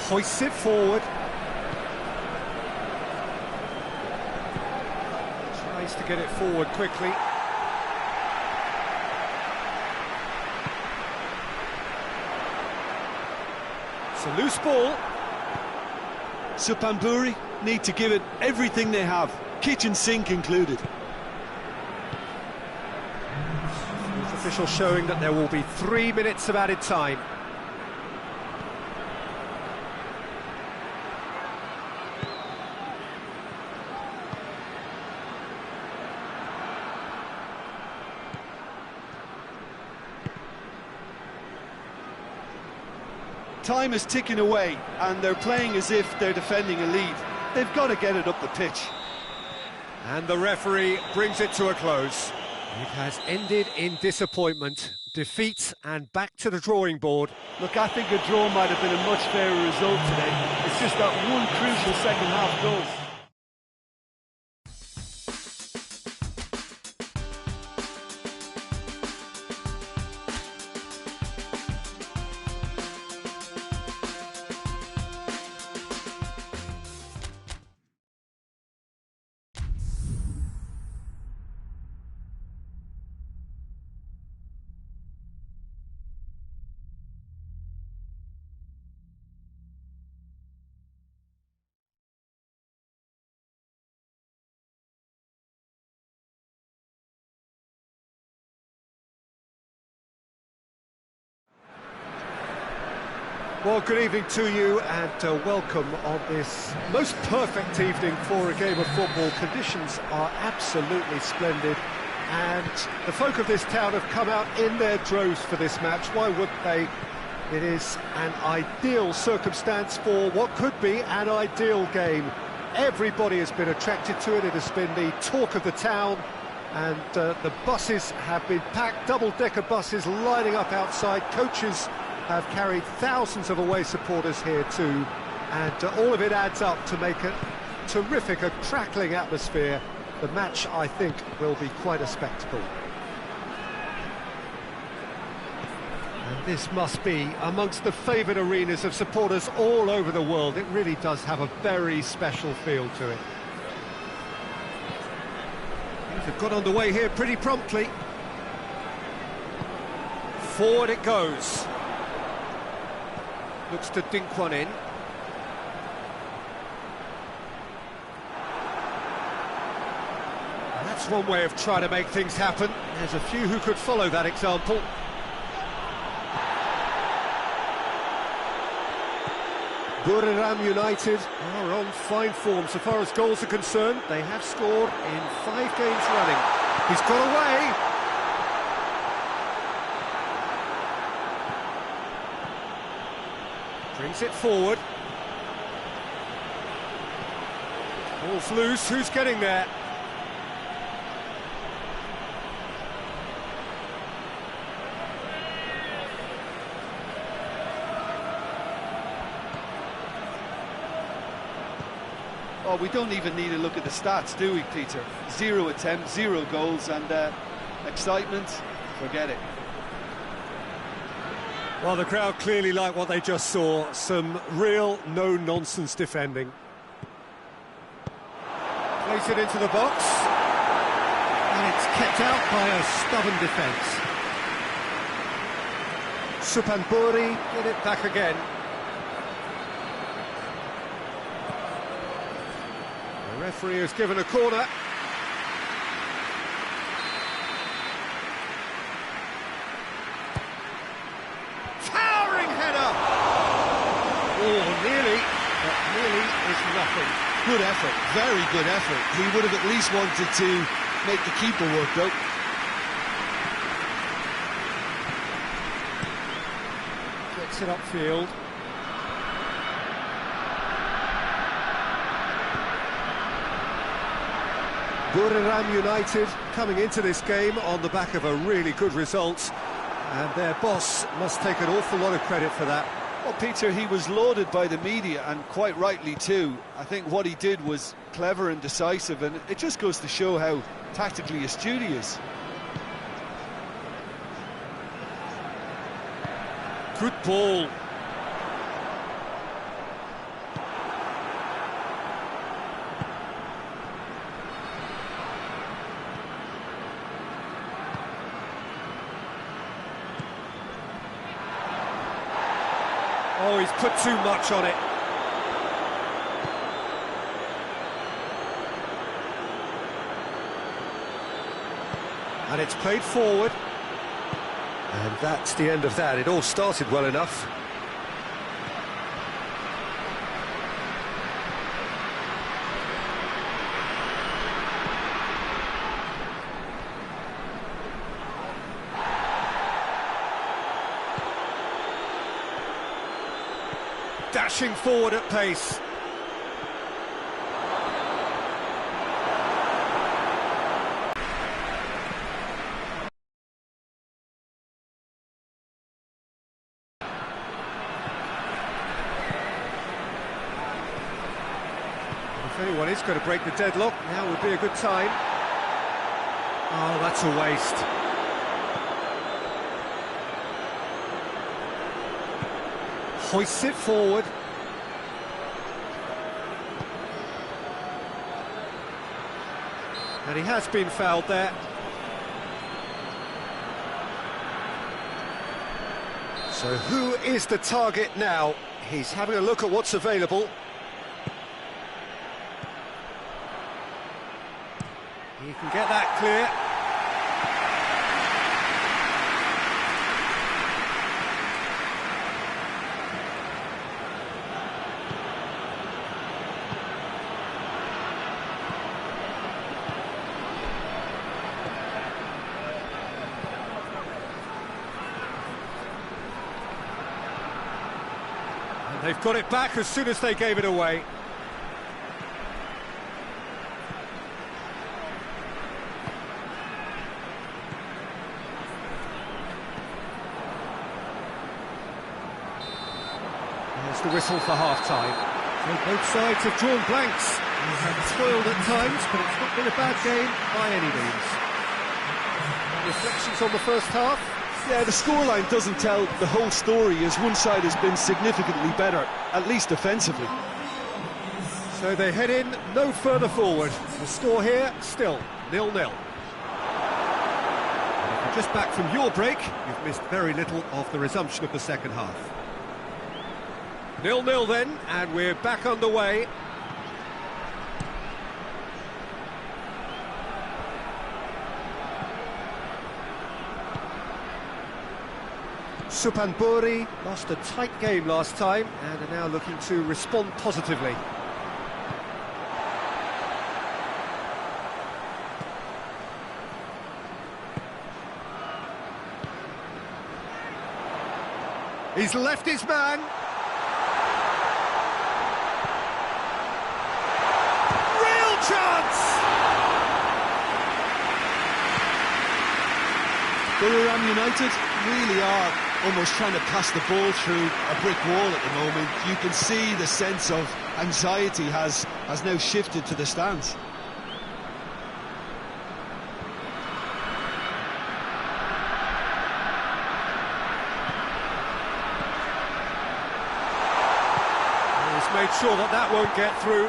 Hoists it forward. Tries to get it forward quickly. It's a loose ball. Supamburi need to give it everything they have, kitchen sink included. Official showing that there will be 3 minutes of added time. Time is ticking away and they're playing as if they're defending a lead. They've got to get it up the pitch. And the referee brings it to a close. It has ended in disappointment, defeat, and back to the drawing board. Look, I think a draw might have been a much fairer result today. It's just that one crucial second half goal. Well, good evening to you and welcome on this most perfect evening for a game of football. Conditions are absolutely splendid and the folk of this town have come out in their droves for this match. Why wouldn't they? It is an ideal circumstance for what could be an ideal game. Everybody has been attracted to it. It has been the talk of the town and the buses have been packed, double-decker buses lining up outside. Coaches have carried thousands of away supporters here too, and all of it adds up to make a terrific, a crackling atmosphere. The match, I think, will be quite a spectacle. And this must be amongst the favoured arenas of supporters all over the world. It really does have a very special feel to it. They've got underway here pretty promptly. Forward it goes. Looks to dink one in. And that's one way of trying to make things happen. There's a few who could follow that example. Buriram United are on fine form so far as goals are concerned. They have scored in 5 games running. He's got away. Brings it forward. Ball's loose, who's getting there? Oh, we don't even need to look at the stats, do we, Peter? 0 attempts, 0 goals, and excitement, forget it. Well, the crowd clearly like what they just saw. Some real no-nonsense defending. Plays it into the box. And it's kept out by a stubborn defence. Supamburi get it back again. The referee has given a corner. Nearly, but nearly is nothing. Good effort, very good effort. He would have at least wanted to make the keeper work, though. Gets it upfield. Buriram United coming into this game on the back of a really good result, and their boss must take an awful lot of credit for that. Well, Peter, he was lauded by the media, and quite rightly too. I think what he did was clever and decisive, and it just goes to show how tactically astute he is. Good ball. Oh, he's put too much on it. And it's played forward. And that's the end of that. It all started well enough. Dashing forward at pace. If anyone is going to break the deadlock, now would be a good time. Oh, that's a waste. Hoists it forward. And he has been fouled there. So who is the target now? He's having a look at what's available. He can get that clear. And they've got it back as soon as they gave it away. The whistle for half-time. So both sides have drawn blanks. They have toiled at times, but it's not been a bad game by any means. Reflections on the first half? Yeah, the scoreline doesn't tell the whole story, as one side has been significantly better, at least defensively. So they head in no further forward. The score here, still 0-0. If you're just back from your break, you've missed very little of the resumption of the second half. 0-0 then, and we're back underway. Supanburi lost a tight game last time and are now looking to respond positively. He's left his man. Chance! Borough United really are almost trying to pass the ball through a brick wall at the moment. You can see the sense of anxiety has now shifted to the stands. He's made sure that that won't get through.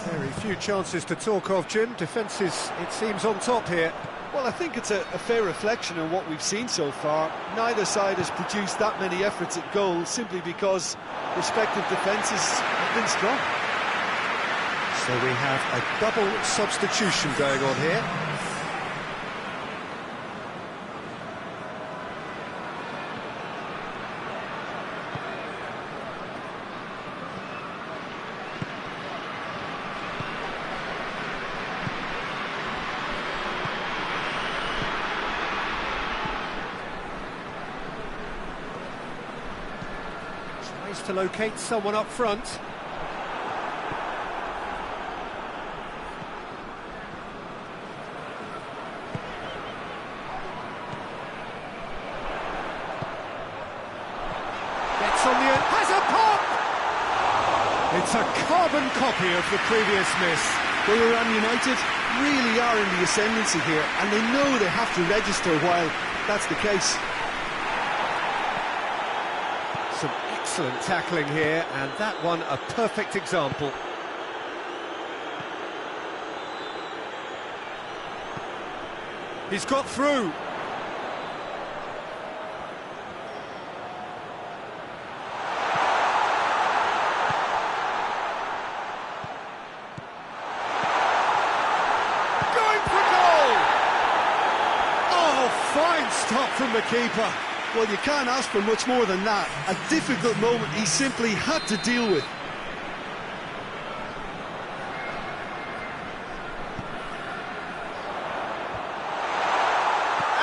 Very few chances to talk of, Jim. Defence is, it seems, on top here. Well, I think it's a fair reflection on what we've seen so far. Neither side has produced that many efforts at goal simply because respective defences have been strong. So we have a double substitution going on here. Tries to locate someone up front. Gets on the end, has a pop! It's a carbon copy of the previous miss. Borough United really are in the ascendancy here, and they know they have to register while that's the case. Some excellent tackling here, and that one a perfect example. He's got through. Fine stop from the keeper. Well, you can't ask for much more than that. A difficult moment he simply had to deal with.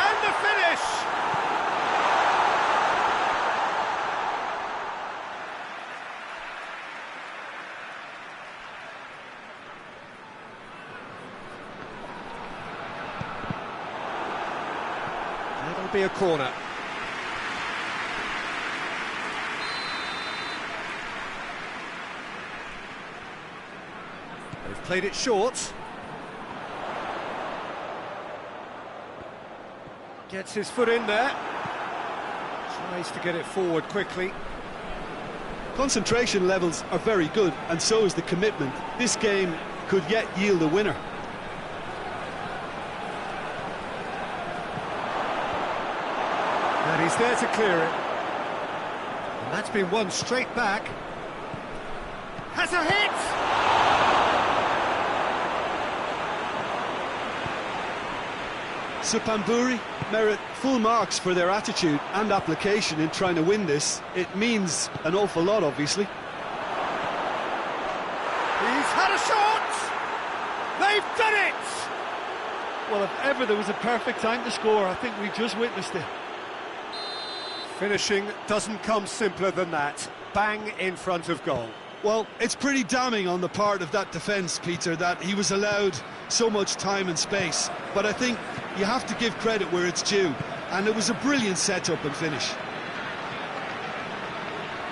And the finish! It'll be a corner. They've played it short. Gets his foot in there. Tries to get it forward quickly. Concentration levels are very good, and so is the commitment. This game could yet yield a winner. And he's there to clear it. And that's been won straight back. Has a hit! Supamburi merit full marks for their attitude and application in trying to win this. It means an awful lot, obviously. He's had a shot! They've done it! Well, if ever there was a perfect time to score, I think we just witnessed it. Finishing doesn't come simpler than that. Bang in front of goal. Well, it's pretty damning on the part of that defence, Peter, that he was allowed so much time and space. But I think you have to give credit where it's due, and it was a brilliant set-up and finish.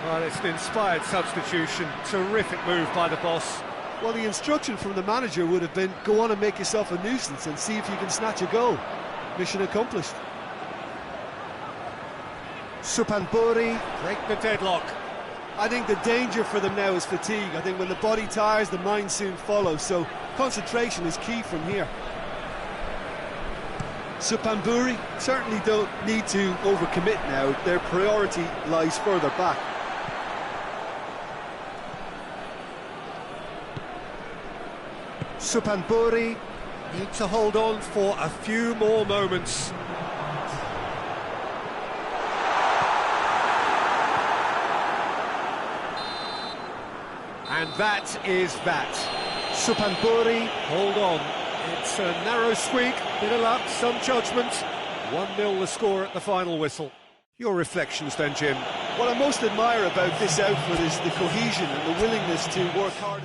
Well, it's an inspired substitution. Terrific move by the boss. Well, the instruction from the manager would have been, go on and make yourself a nuisance and see if you can snatch a goal. Mission accomplished. Supamburi break the deadlock. I think the danger for them now is fatigue. I think when the body tires, the mind soon follows, so concentration is key from here. Supamburi certainly don't need to overcommit now. Their priority lies further back. Supamburi need to hold on for a few more moments. And that is that. Supamburi, hold on. It's a narrow squeak, bit of luck, some judgment. 1-0 the score at the final whistle. Your reflections then, Jim? What I most admire about this outfit is the cohesion and the willingness to work hard.